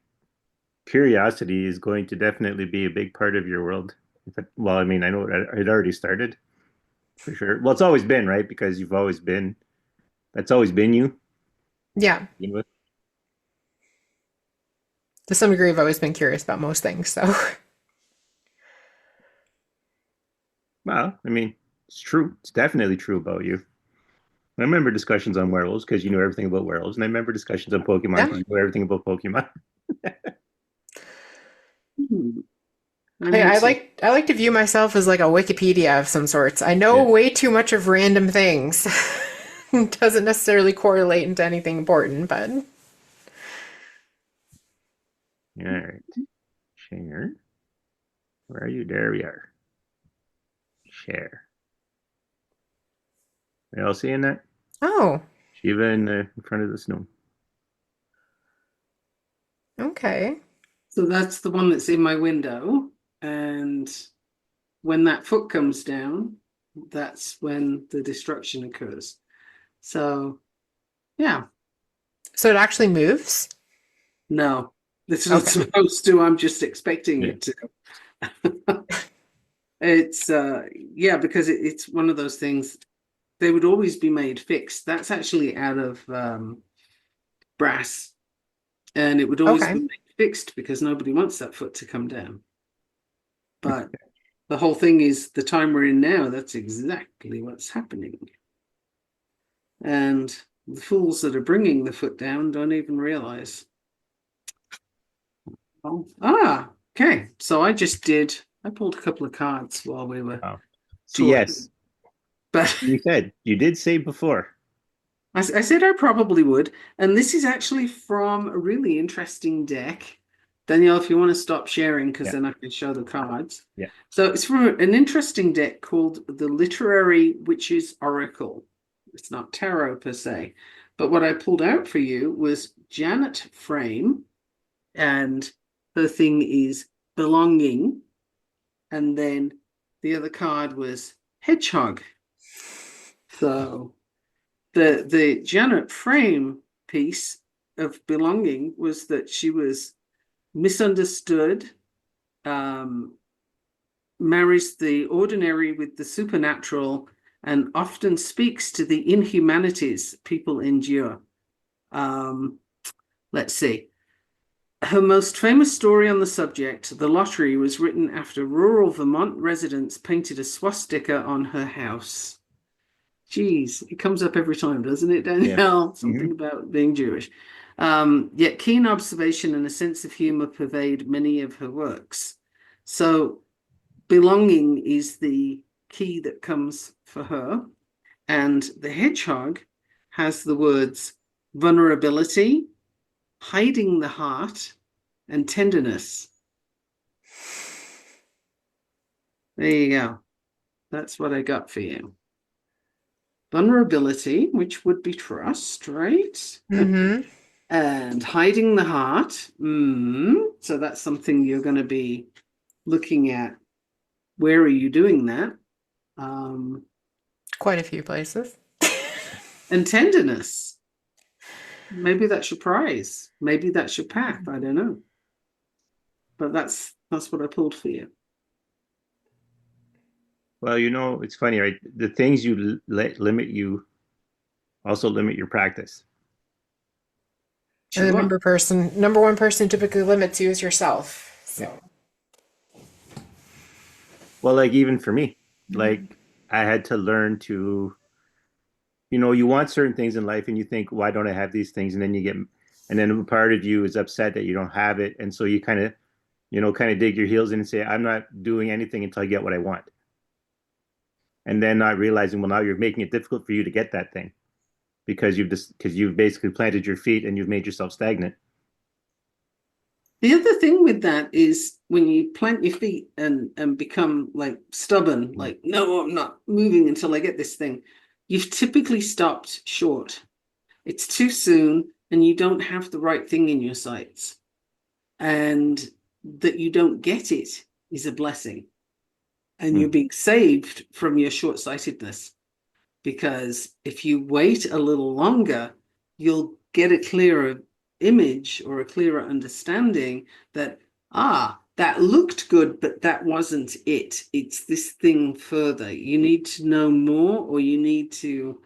curiosity is going to definitely be a big part of your world. Well, I mean, I know it already started for sure. Well, it's always been, right? Because that's always been you. Yeah. You know? To some degree, I've always been curious about most things, so. Well, I mean, it's true. It's definitely true about you. I remember discussions on werewolves because you knew everything about werewolves, and I remember discussions on Pokemon Yeah. because you knew everything about Pokemon. I I, need I to. like I like to view myself as like a Wikipedia of some sorts. I know Yeah. way too much of random things. Doesn't necessarily correlate into anything important, but All right. Share. Where are you? There we are. Share. Are you all seeing that? oh, Shiva in front of the snow. okay. So that's the one that's in my window. And when that foot comes down, that's when the destruction occurs. So, yeah, So it actually moves? no, this is not Okay. supposed to. I'm just expecting Yeah. it to. It's, yeah, because it's one of those things. They would always be made fixed. That's actually out of brass, and it would always Okay. be made fixed because nobody wants that foot to come down. But the whole thing is the time we're in now, that's exactly what's happening. And the fools that are bringing the foot down don't even realize. Oh, okay. So I pulled a couple of cards while we were Wow. So talking. yes, But you did say before. I said I probably would. And this is actually from a really interesting deck. Danielle, if you want to stop sharing, because Yeah. then I can show the cards. Yeah. So it's from an interesting deck called the Literary Witches Oracle. It's not tarot per se. But what I pulled out for you was Janet Frame, and her thing is belonging. And then the other card was Hedgehog. So the Janet Frame piece of belonging was that she was misunderstood, um, marries the ordinary with the supernatural, and often speaks to the inhumanities people endure. Let's see. Her most famous story on the subject, the lottery, was written after rural Vermont residents painted a swastika on her house. Geez, it comes up every time, doesn't it, Danielle? Yeah. Something about being Jewish. Yet keen observation and a sense of humor pervade many of her works. So belonging is the key that comes for her. And the hedgehog has the words vulnerability, hiding the heart, and tenderness. There you go. That's what I got for you. Vulnerability, which would be trust, right? Mm-hmm. And hiding the heart. So that's something you're going to be looking at. Where are you doing that? Quite a few places. And tenderness. Maybe that's your prize. Maybe that's your path. I don't know. But that's what I pulled for you. Well, it's funny, right? The things you limit you also limit your practice. And the Sure. number one person typically limits you is yourself. So Well, like even for me, like I had to learn to, you want certain things in life and you think, why don't I have these things? And then a part of you is upset that you don't have it. And so you kind of dig your heels in and say, I'm not doing anything until I get what I want. And then not realizing, well, now you're making it difficult for you to get that thing because you've basically planted your feet and you've made yourself stagnant. The other thing with that is when you plant your feet and become like stubborn, like, no, I'm not moving until I get this thing, you've typically stopped short. It's too soon and you don't have the right thing in your sights. And that you don't get it is a blessing. And you're being saved from your short-sightedness. Because if you wait a little longer, you'll get a clearer image or a clearer understanding that, that looked good, but that wasn't it. It's this thing further. You need to know more, or you need to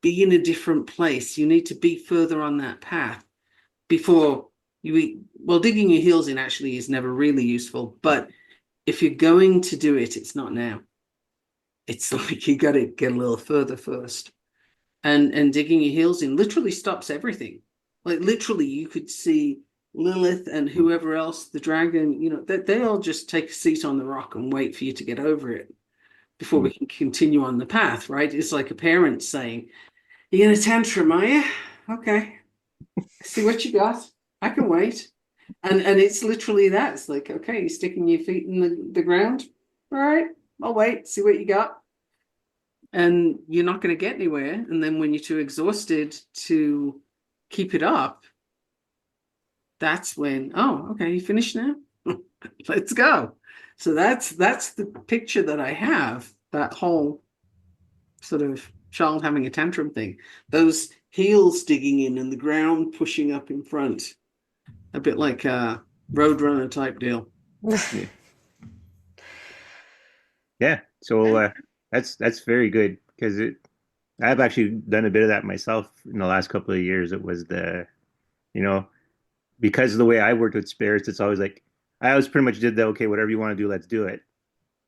be in a different place. You need to be further on that path before digging your heels in actually is never really useful. But if you're going to do it, it's not now. It's like you got to get a little further first. And digging your heels in literally stops everything. Like literally you could see Lilith and whoever else, the dragon, they all just take a seat on the rock and wait for you to get over it before we can continue on the path, right? It's like a parent saying, "You're gonna tantrum, are you? Okay. See what you got. I can wait." And it's literally that. It's like, okay, you're sticking your feet in the ground. All right, I'll wait, see what you got. And you're not going to get anywhere. And then when you're too exhausted to keep it up, that's when, oh, okay, you finished now? Let's go. So that's the picture that I have, that whole sort of child having a tantrum thing. Those heels digging in and the ground pushing up in front. A bit like a Roadrunner type deal. Yeah. Yeah. So that's very good because I've actually done a bit of that myself in the last couple of years. It was you know, because of the way I worked with spirits, it's always like I always pretty much did the okay, whatever you want to do, let's do it.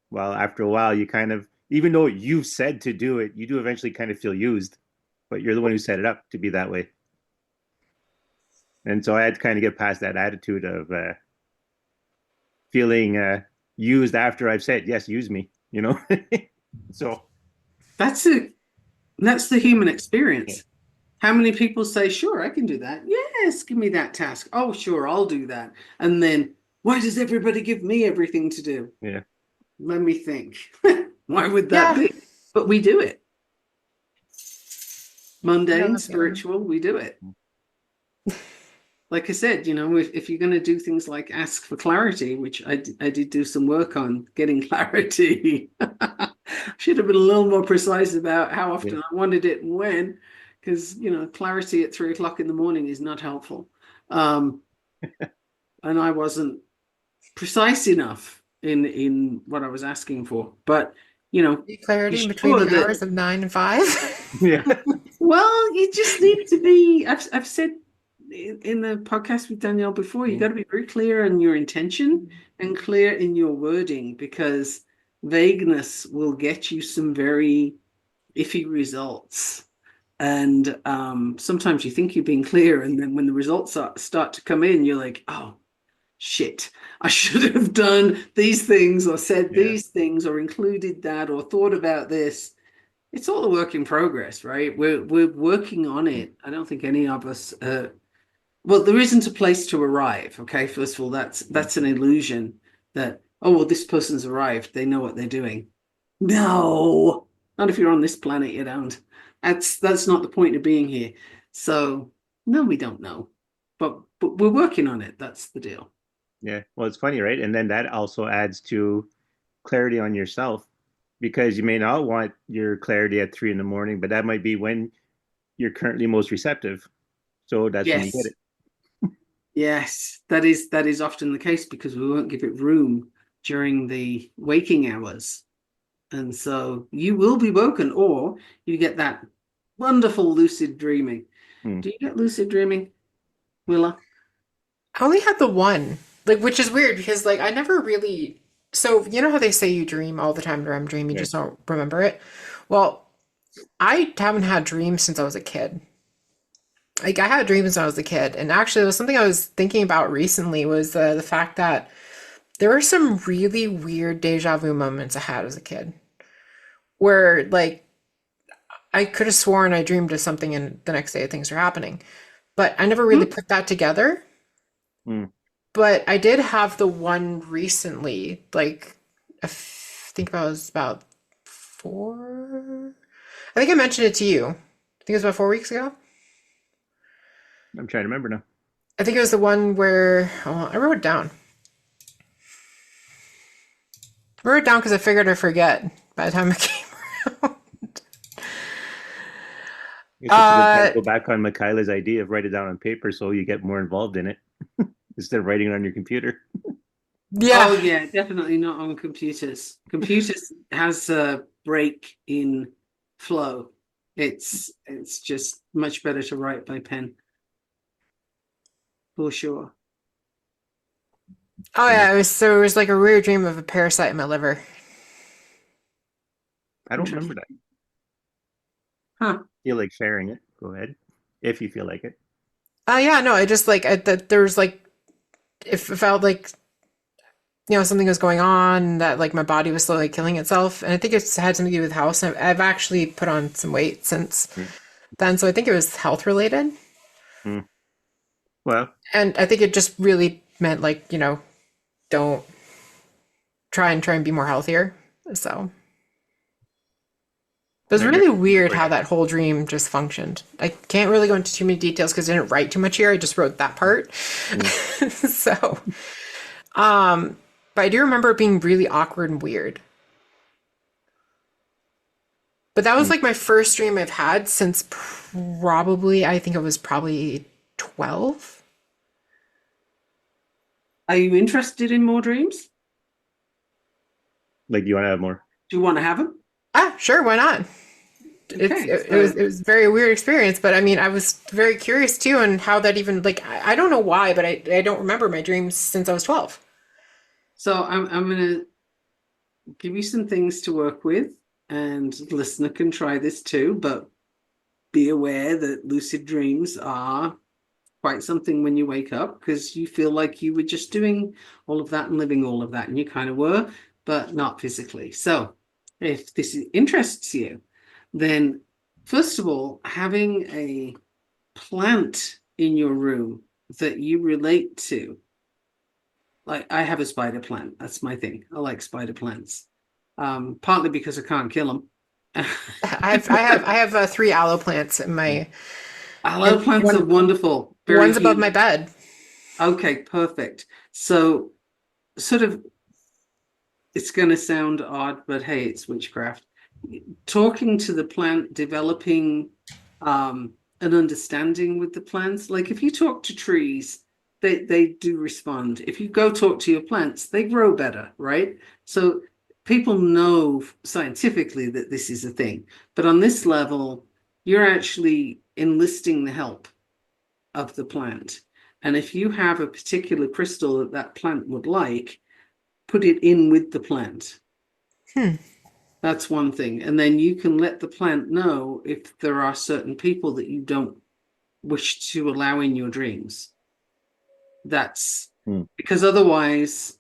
Well, after a while, you kind of, even though you've said to do it, you do eventually kind of feel used, but you're the one who set it up to be that way. And so I had to kind of get past that attitude of feeling used after I've said, yes, use me. So That's it. That's the human experience. yeah. How many people say, sure, I can do that? Yes, give me that task. Oh, sure, I'll do that. And then, why does everybody give me everything to do? Yeah. Let me think. Why would that yeah, be? But we do it. I know Mundane, the feeling. spiritual, we do it. Like I said, if you're going to do things like ask for clarity, which I did do some work on getting clarity. Should have been a little more precise about how Yeah. often I wanted it and when, because clarity at 3 o'clock in the morning is not helpful. And I wasn't precise enough in what I was asking for. But you know, be Clarity between sure the that, hours of 9 and 5. Yeah. well, you just need to be, I've said in the podcast with Danielle before, you got to be very clear in your intention and clear in your wording, because vagueness will get you some very iffy results. And sometimes you think you're being clear, and then when the results start to come in, you're like, oh, shit, I should have done these things or said Yeah. these things or included that or thought about this. It's all a work in progress, right? We're working on it. I don't think any of us well, there isn't a place to arrive. Okay, first of all, that's an illusion that, oh well, this person's arrived, they know what they're doing. No, not if you're on this planet, you don't. That's not the point of being here. So no, we don't know, but we're working on it. That's the deal. Yeah. Well, it's funny, right? And then that also adds to clarity on yourself, because you may not want your clarity at 3 in the morning, but that might be when you're currently most receptive. So that's when you get Yes, it. yes, that is often the case because we won't give it room during the waking hours. And so you will be woken, or you get that wonderful lucid dreaming. Hmm. Do you get lucid dreaming, Willa? I only had the one, like, which is weird because, like, I never really. So, you know how they say you dream all the time, REM dream, you Right. just don't remember it? Well, I haven't had dreams since I was a kid. Like, I had dreams when I was a kid, and actually, it was something I was thinking about recently was the fact that there were some really weird deja vu moments I had as a kid where, like, I could have sworn I dreamed of something and the next day things are happening, but I never really Hmm? put that together. Hmm. But I did have the one recently, like I think I was about four. I think I mentioned it to you. I think it was about 4 weeks ago. I'm trying to remember now. I think it was the one where oh, I wrote it down. I wrote it down because I figured I'd forget by the time it came around. It's just a good time Uh, to go back on Michaela's idea of write it down on paper so you get more involved in it instead of writing it on your computer. yeah. Oh yeah, definitely not on computers. Computers has a break in flow. It's just much better to write by pen for sure. Oh Yeah. yeah. It was like a weird dream of a parasite in my liver. I don't remember Interesting. that. Huh. Feel like sharing it? Go ahead, if you feel like it. Yeah. No. I just like there was like if it felt like something was going on that like my body was slowly killing itself. And I think it's had something to do with health. And I've actually put on some weight since Hmm. then. So I think it was health related. Hmm. Well, And I think it just really meant like, don't try and be more healthier. So it was no, you're really weird right. how that whole dream just functioned. I can't really go into too many details because I didn't write too much here. I just wrote that part. Hmm. So, but I do remember it being really awkward and weird. But that was Hmm. like my first dream I've had since probably, I think it was probably 12. Are you interested in more dreams? Like, you want to have more? Do you want to have them? Ah, sure, why not? Okay, It was a very weird experience, but I mean, I was very curious too, and how that even like I don't know why, but I don't remember my dreams since I was 12. so I'm gonna give you some things to work with, and the listener can try this too, but be aware that lucid dreams are quite something when you wake up because you feel like you were just doing all of that and living all of that, and you kind of were, but not physically. So if this interests you, then first of all, having a plant in your room that you relate to, like I have a spider plant. That's my thing. I like spider plants, partly because I can't kill them. I have three aloe plants in my Aloe and plants are wonderful, very one's above healing. my bed. Okay, perfect. So, sort of, it's going to sound odd, but hey, it's witchcraft. Talking to the plant, developing an understanding with the plants. Like if you talk to trees, they do respond. If you go talk to your plants, they grow better, right? So people know scientifically that this is a thing, but on this level, you're actually enlisting the help of the plant. And if you have a particular crystal that that plant would like, put it in with the plant. That's one thing. And then you can let the plant know if there are certain people that you don't wish to allow in your dreams. That's because otherwise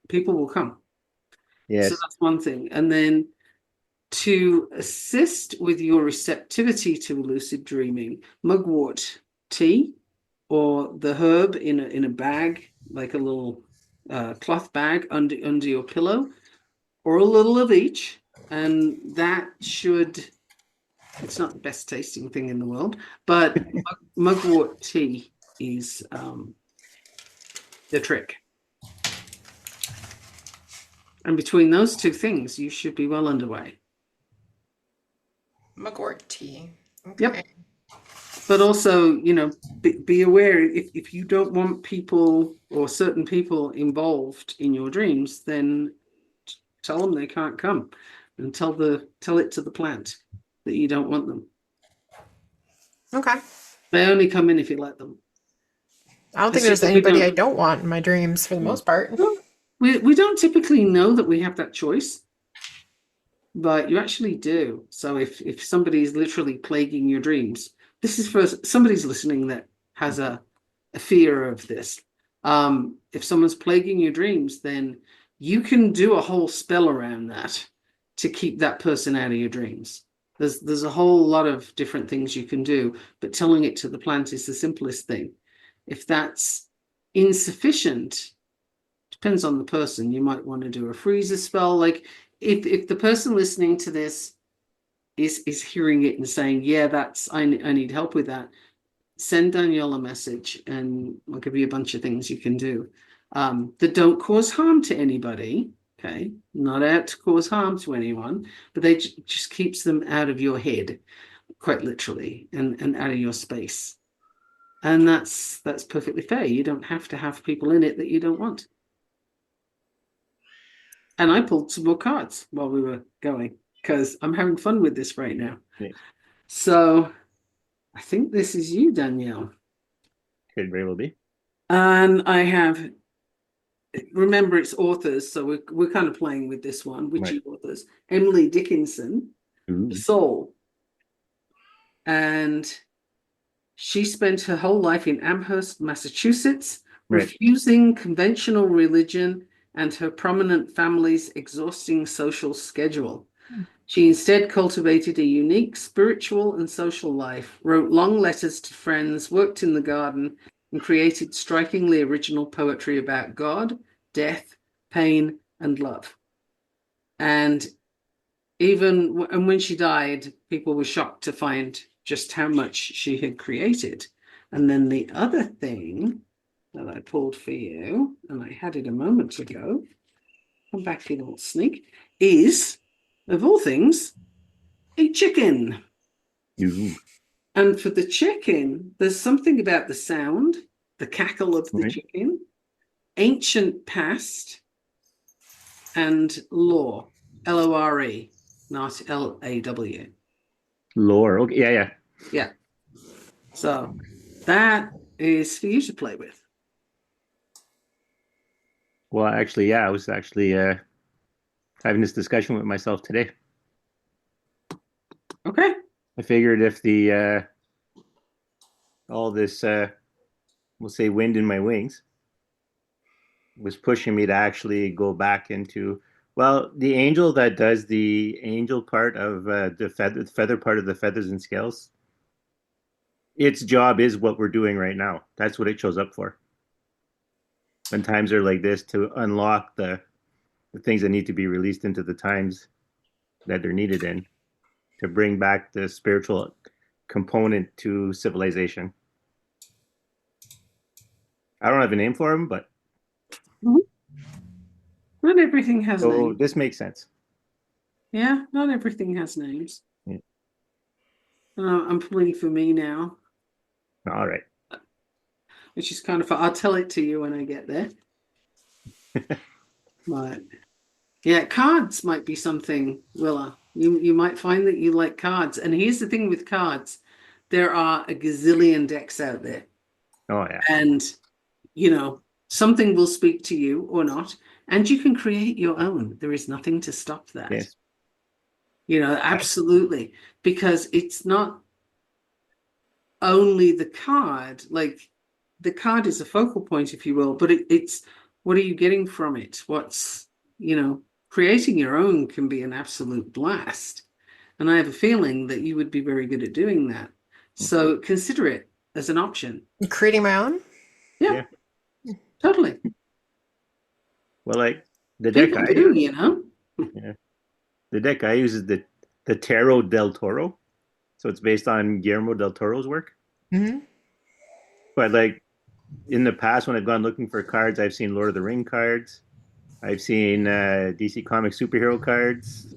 people will come. Yes. So that's one thing. And then to assist with your receptivity to lucid dreaming, mugwort tea or the herb in a bag, like a little cloth bag under your pillow, or a little of each, and that should. It's not the best tasting thing in the world, but mugwort tea is the trick. And between those two things, you should be well underway. Mugwort tea. Okay. Yep. But also, be aware if you don't want people or certain people involved in your dreams, then tell them they can't come, and tell it to the plant that you don't want them. Okay. They only come in if you let them. I don't think there's anybody I don't want in my dreams for the most part. We don't typically know that we have that choice, but you actually do. So if somebody is literally plaguing your dreams, this is for somebody's listening that has a fear of this. If someone's plaguing your dreams, then you can do a whole spell around that to keep that person out of your dreams. There's a whole lot of different things you can do, but telling it to the plant is the simplest thing. If that's insufficient, depends on the person. You might want to do a freezer spell. Like if the person listening to this is hearing it and saying, yeah, I need help with that, send Danielle a message and I'll give you a bunch of things you can do that don't cause harm to anybody. Okay, not out to cause harm to anyone, but they just keeps them out of your head, quite literally, and out of your space. And that's perfectly fair. You don't have to have people in it that you don't want. And I pulled some more cards while we were going because I'm having fun with this right now. Yeah. So I think this is you, Danielle. Could very well be. And I have, remember it's authors, so we're kind of playing with this one. Witchy authors. Emily Dickinson, Soul. And she spent her whole life in Amherst, Massachusetts, refusing conventional religion and her prominent family's exhausting social schedule. She instead cultivated a unique spiritual and social life, wrote long letters to friends, worked in the garden, and created strikingly original poetry about God, death, pain, and love. And when she died, people were shocked to find just how much she had created. And then the other thing that I pulled for you, and I had it a moment ago, come back, you little sneak, is, of all things, a chicken. And for the chicken, there's something about the sound, the cackle of the chicken, ancient past, and lore, Lore, not Law. Lore. Okay. Yeah. Yeah. So that is for you to play with. Well, actually, I was actually having this discussion with myself today. Okay. I figured if the all this we'll say wind in my wings was pushing me to actually go back into, well, the angel that does the angel part of the feather part of the feathers and scales, its job is what we're doing right now. That's what it shows up for. When times are like this, to unlock the things that need to be released into the times that they're needed in, to bring back the spiritual component to civilization. I don't have a name for him, but not everything has names. This makes sense. Yeah, not everything has names. Yeah. I'm pulling for me now. All right. Which is kind of fun. I'll tell it to you when I get there. Right. Yeah, cards might be something, Willa. You might find that you like cards. And here's the thing with cards. There are a gazillion decks out there. Oh yeah. And, something will speak to you or not. And you can create your own. There is nothing to stop that. Yes. Absolutely. Because it's not only the card, like the card is a focal point, if you will, but it's what are you getting from it? Creating your own can be an absolute blast. And I have a feeling that you would be very good at doing that. So consider it as an option. Creating my own? Yeah, totally. Well, like the deck People I do, use, yeah, the deck I use is the Tarot del Toro, so it's based on Guillermo del Toro's work. Mm-hmm. But like in the past, when I've gone looking for cards, I've seen Lord of the Ring cards. I've seen DC Comic superhero cards.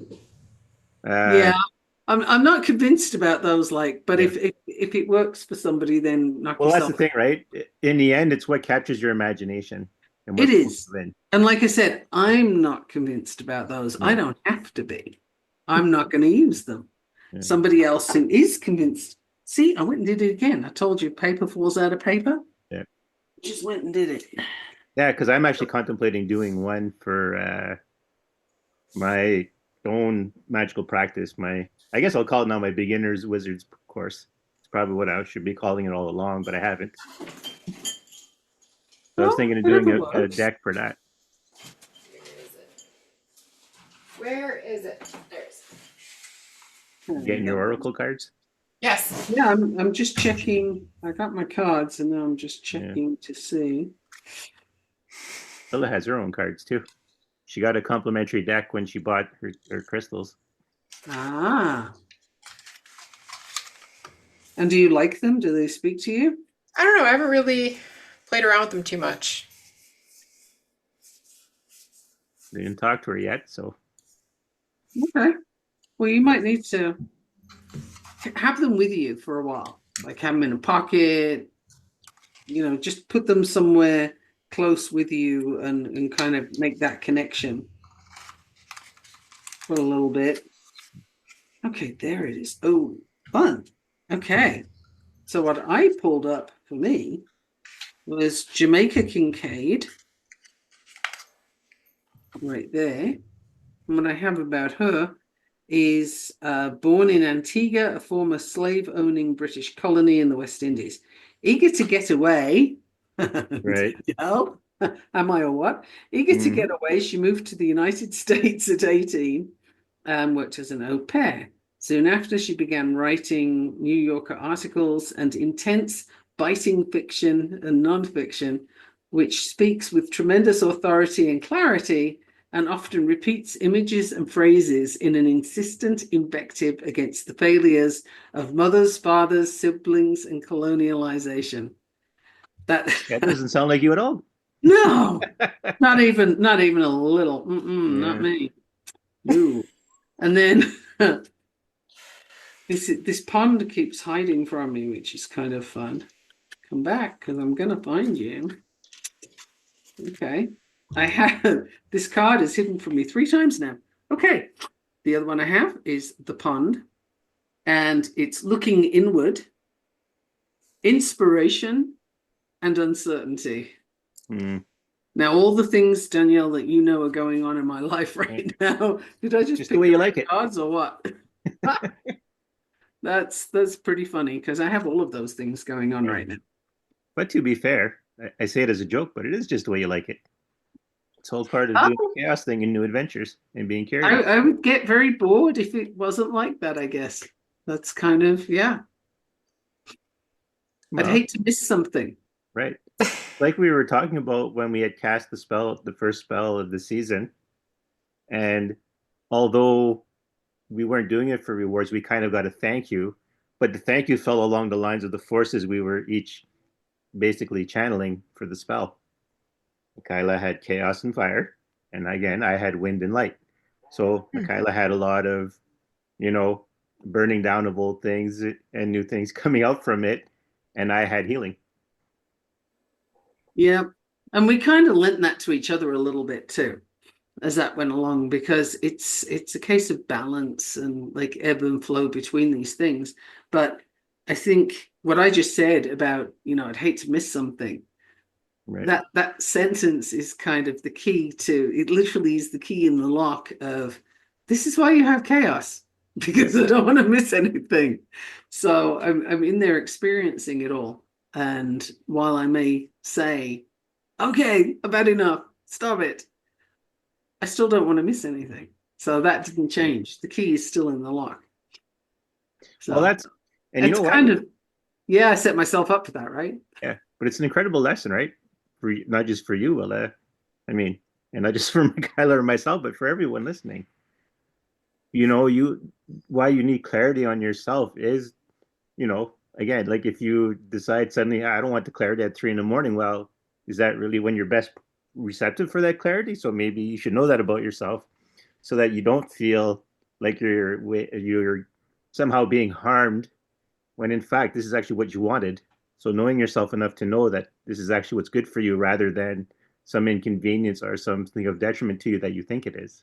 Uh, Yeah. I'm not convinced about those, but yeah. if it works for somebody, then knock Well, that's yourself the thing, right? In the end, it's what captures your imagination and It what pulls is. you in. And like I said, I'm not convinced about those. I Yeah, don't have to be. I'm not going to use them. yeah, Somebody else who is convinced. See, I went and did it again. I told you paper falls out of paper. yeah. Just went and did it. Yeah, because I'm actually contemplating doing one for my own magical practice. I guess I'll call it now my beginner's wizards course. It's probably what I should be calling it all along, but I haven't. So I was Well, thinking of doing whatever a works. deck for that. Where is it? There's. Getting your oracle cards. Yes. Yeah, I'm just checking. I got my cards and now I'm just Yeah. checking to see. Willa has her own cards too. She got a complimentary deck when she bought her crystals. Ah. And do you like them? Do they speak to you? I don't know. I haven't really played around with them too much. They didn't talk to her yet, so Okay. Well, you might need to have them with you for a while. Like have them in a pocket, just put them somewhere close with you and kind of make that connection for a little bit. Okay, there it is. Oh, fun. Okay. So what I pulled up for me was Jamaica Kincaid right there. And what I have about her is born in Antigua, a former slave-owning British colony in the West Indies. Eager to get away, right. Am I or what? Eager to get Mhm. away, she moved to the United States at 18 and worked as an au pair. Soon after, she began writing New Yorker articles and intense, biting fiction and nonfiction, which speaks with tremendous authority and clarity and often repeats images and phrases in an insistent invective against the failures of mothers, fathers, siblings, and colonialization. That doesn't sound like you at all. No, not even a little. Not Yeah. me. Ooh. And then this pond keeps hiding from me, which is kind of fun. Come back because I'm gonna find you. Okay. I have this card is hidden from me 3 times now. Okay. The other one I have is the pond, and it's looking inward, inspiration, and uncertainty. Mm. Now, all the things, Danielle, that you know are going on in my life right now. Did I just Just the pick way the you right like it. cards or what? That's pretty funny because I have all of those things going on right now. But to be fair, I say it as a joke, but it is just the way you like it. It's all part of doing the chaos thing and new adventures and being curious. I would get very bored if it wasn't like that, I guess. That's kind of, yeah. I'd Well, hate to miss something. right. Like we were talking about when we had cast the first spell of the season. And although we weren't doing it for rewards, we kind of got a thank you. But the thank you fell along the lines of the forces we were each basically channeling for the spell. Michaela had chaos and fire, and again, I had wind and light. So Michaela had a lot of, you know, burning down of old things and new things coming out from it, and I had healing. Yeah. And we kind of lent that to each other a little bit too. as that went along, because it's a case of balance and like ebb and flow between these things. But I think what I just said about, I'd hate to miss something, Right. that sentence is kind of the key to it. Literally is the key in the lock of this is why you have chaos, because I don't want to miss anything. So I'm in there experiencing it all. And while I may say, okay, I've had enough, stop it, I still don't want to miss anything. So that didn't change. The key is still in the lock. Well, So and you it's know what? kind of, yeah, I set myself up for that, right? Yeah, but it's an incredible lesson, right? For not just for you, Willa. I mean, and not just for Michaela or myself, but for everyone listening. Why you need clarity on yourself is, again, like if you decide suddenly, I don't want the clarity at 3 in the morning. Well, is that really when you're best receptive for that clarity? So maybe you should know that about yourself, so that you don't feel like you're somehow being harmed when in fact this is actually what you wanted. So knowing yourself enough to know that this is actually what's good for you rather than some inconvenience or something of detriment to you that you think it is.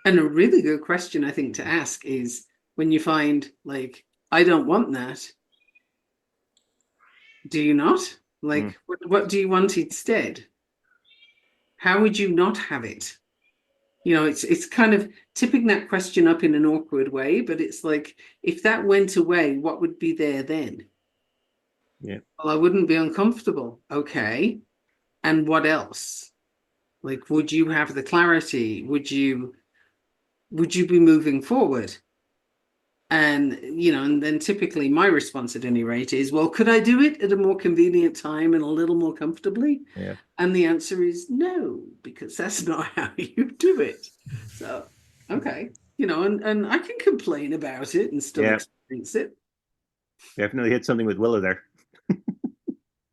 And a really good question, I think, to ask is when you find, like, I don't want that, do you not? Mm. Like, what do you want instead? How would you not have it? It's kind of tipping that question up in an awkward way, but it's like, if that went away, what would be there then? Yeah. Well, I wouldn't be uncomfortable. Okay. And what else? Like, would you have the clarity? Would you be moving forward? And then typically my response at any rate is, well, could I do it at a more convenient time and a little more comfortably? Yeah. And the answer is no, because that's not how you do it. So, okay, and I can complain about it and still Yeah. experience it. Definitely hit something with Willa there.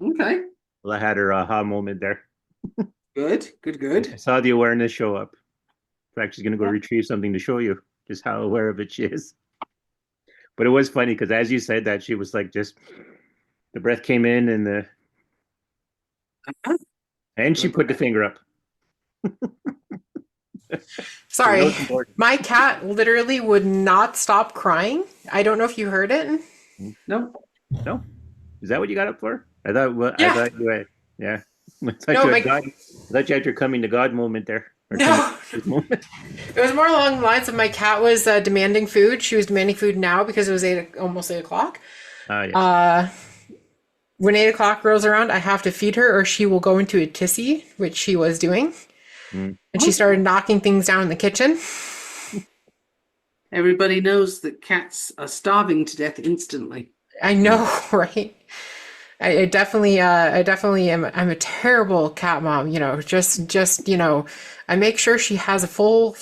Okay, Willa had her aha moment there. good, good, I good. saw the awareness show up. In fact, she's going to go Yeah. retrieve something to show you just how aware of it she is. But it was funny because as you said that, she was like, just the breath came in and she put the finger up. So Sorry, my cat literally would not stop crying. I don't know if you heard it. No, No, is that what you got up for? I thought. Well, I Yeah. thought you had. Yeah, I thought No, you had God. I thought you had your coming to God moment there. Or No, moment. it was more along the lines of my cat was demanding food. She was demanding food now because it was almost 8 o'clock. Yes. When 8 o'clock rolls around, I have to feed her, or she will go into a tissy, which she was doing, Mm. and she started knocking things down in the kitchen. everybody knows that cats are starving to death instantly. I know, right? I definitely am. I'm a terrible cat mom. I make sure she has a full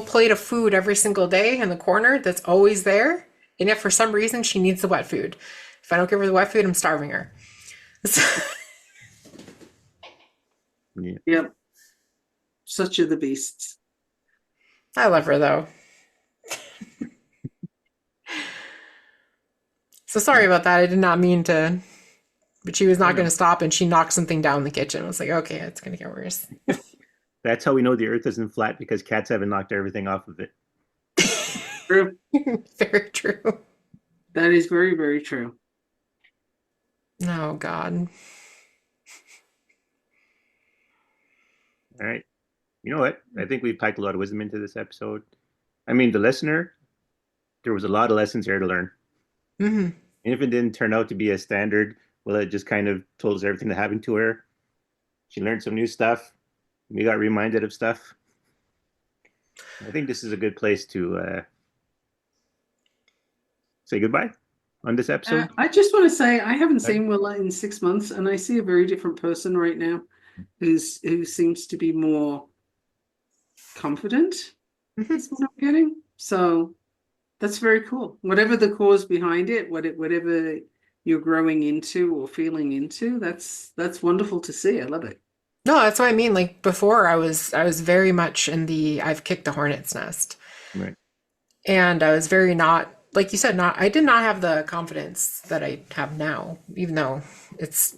plate of food every single day in the corner. That's always there. And if for some reason she needs the wet food, if I don't give her the wet food, I'm starving her. Yeah. Yep. Such are the beasts. I love her though. So sorry about that. I did not mean to, but she was not going to stop, and she knocked something down in the kitchen. I was like, okay, it's going to get worse. That's how we know the Earth isn't flat, because cats haven't knocked everything off of it. True. Very true. That is very, very true. Oh God. All right. You know what? I think we've packed a lot of wisdom into this episode. I mean, the listener, there was a lot of lessons here to learn. Mm-hmm. And if it didn't turn out to be a standard, well, it just kind of told us everything that happened to her. She learned some new stuff. We got reminded of stuff. I think this is a good place to say goodbye on this episode. I just want to say I haven't seen Willa in 6 months, and I see a very different person right now, who seems to be more confident. That's what I'm getting. So that's very cool. Whatever the cause behind it, whatever you're growing into or feeling into, that's wonderful to see. I love it. No, that's what I mean. Like before, I was very much in the I've kicked the hornet's nest, Right. and I was very not, like you said, I did not have the confidence that I have now, even though it's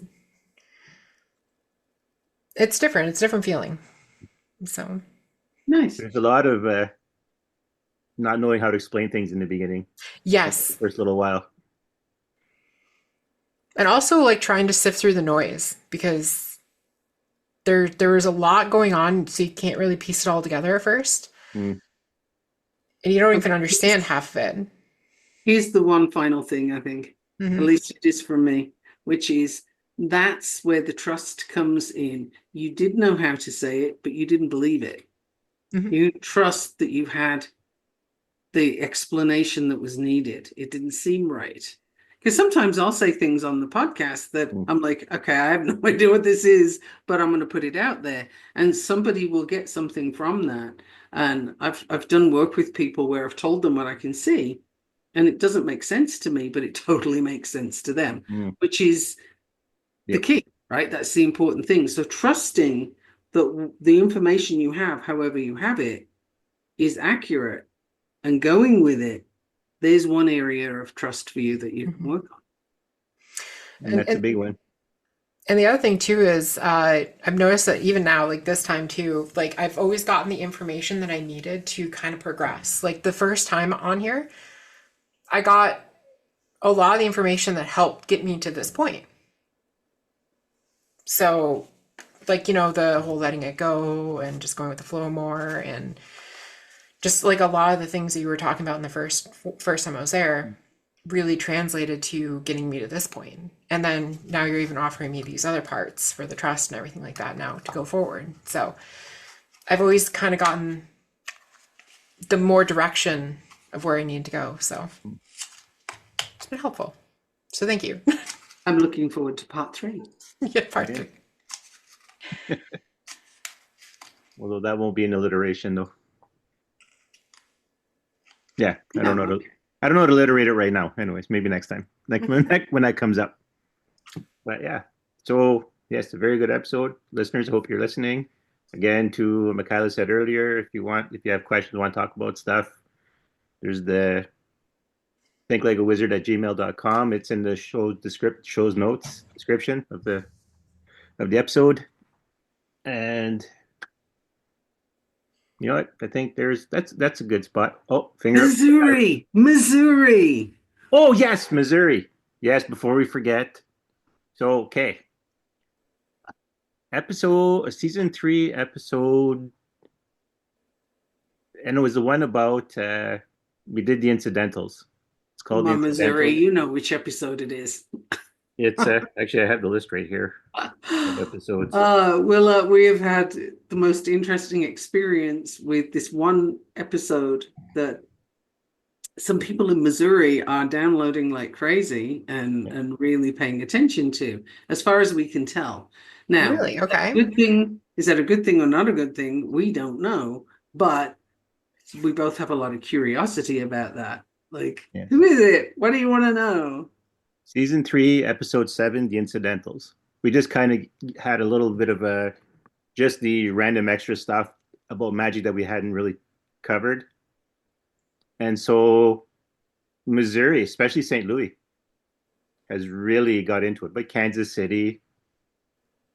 different. It's a different feeling. So Nice. There's a lot of not knowing how to explain things in the beginning, like the yes. first little while. And also like trying to sift through the noise because there was a lot going on, so you can't really piece it all together at first. Mm. And you don't even Okay. understand half of it. Here's the one final thing, I think, at Hmm. least it is from me, which is that's where the trust comes in. You did know how to say it, but you didn't believe it. Hmm. You trust that you had the explanation that was needed. It didn't seem right. Because sometimes I'll say things on the podcast that Mm. I'm like, okay, I have no idea what this is, but I'm going to put it out there. And somebody will get something from that. And I've done work with people where I've told them what I can see, and it doesn't make sense to me, but it totally makes sense to them, Mm. which is the Yep. key, right? That's the important thing. So trusting that the information you have, however you have it, is accurate and going with it, there's one area of trust for you that you can Hmm. work on. And And, that's a and big one. and the other thing too is I've noticed that even now, like this time too, like I've always gotten the information that I needed to kind of progress. Like the first time on here, I got a lot of the information that helped get me to this point. So, like, the whole letting it go and just going with the flow more and just like a lot of the things that you were talking about in the first time I was there really translated to getting me to this point. And then now you're even offering me these other parts for the trust and everything like that now to go forward. So I've always kind of gotten the more direction of where I need to go. So it's been helpful. So thank you. I'm looking forward to part 3. Yeah, part Yeah. 3. Although that won't be an alliteration though. Yeah, I don't know. Yeah. I don't know how to alliterate it right now. Anyways, maybe next time, like when that comes up. But yeah, so yes, a very good episode, listeners. I hope you're listening. Again, to what Michaela said earlier, if you have questions, want to talk about stuff, there's the thinklikeawizard@gmail.com. It's in the show's notes description of the episode. And you know what? I think that's a good spot. Oh, finger up. Missouri. Oh yes, Missouri. Yes, before we forget. So okay, season 3 episode, and it was the one about we did the incidentals. It's called Come the on, Missouri. incidentals. You know which episode it is. It's actually I have the list right here of episodes. We have had the most interesting experience with this one episode that some people in Missouri are downloading like crazy Yeah. and really paying attention to, as far as we can tell. Now, Really? Okay. good thing is that a good thing or not a good thing? We don't know, but we both have a lot of curiosity about that. Like, Yeah. who is it? What do you want to know? Season 3, episode 7, the incidentals. We just kind of had a little bit of just the random extra stuff about magic that we hadn't really covered. And so Missouri, especially St. Louis, has really got into it. But Kansas City,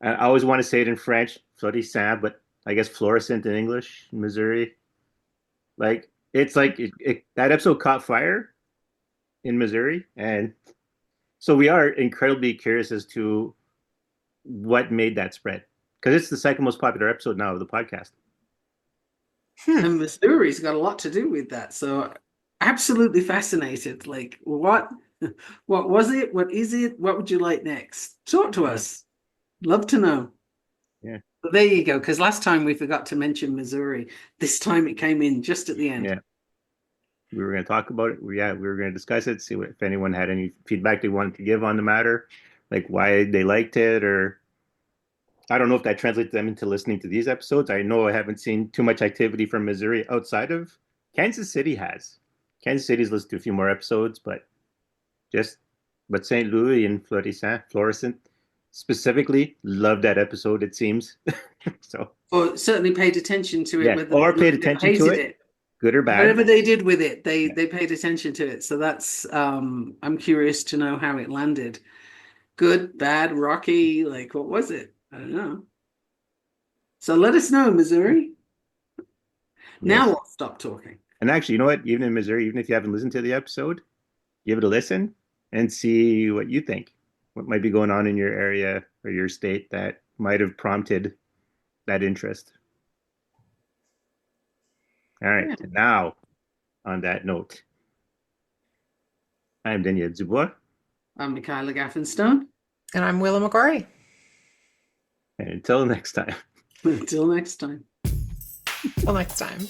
I always want to say it in French, florissant, but I guess fluorescent in English, Missouri. Like it's like that episode caught fire in Missouri, and so we are incredibly curious as to what made that spread because it's the second most popular episode now of the podcast. Hmm. And Missouri's got a lot to do with that. So absolutely fascinated. Like, what was it? What is it? What would you like next? Talk to Yeah, us. Love to know. yeah, But there you go. Because last time we forgot to mention Missouri. This time it came in just at the end. yeah. We were going to talk about it. We were going to discuss it, see if anyone had any feedback they wanted to give on the matter, like why they liked it, or I don't know if that translates them into listening to these episodes. I know I haven't seen too much activity from Missouri outside of Kansas City has. Kansas City's listened to a few more episodes, just but St. Louis and Florissant specifically loved that episode, it seems. So Or certainly paid attention to it, yeah, whether or they paid loved it or attention to hated it, it. good or bad. Whatever they did with it, they Yeah. they paid attention to it. So that's I'm curious to know how it landed. Good, bad, rocky, like what was it? I don't know. So let us know, Missouri. Now Yes. I'll stop talking. And actually, you know what? Even in Missouri, even if you haven't listened to the episode, give it a listen and see what you think. What might be going on in your area or your state that might have prompted that interest. All right. Yeah. And now, on that note, I'm Daniel Dubois. I'm Michaela Gaffinstone. And I'm Willa MacQuarrie. And until next time. Until next time. Till next time.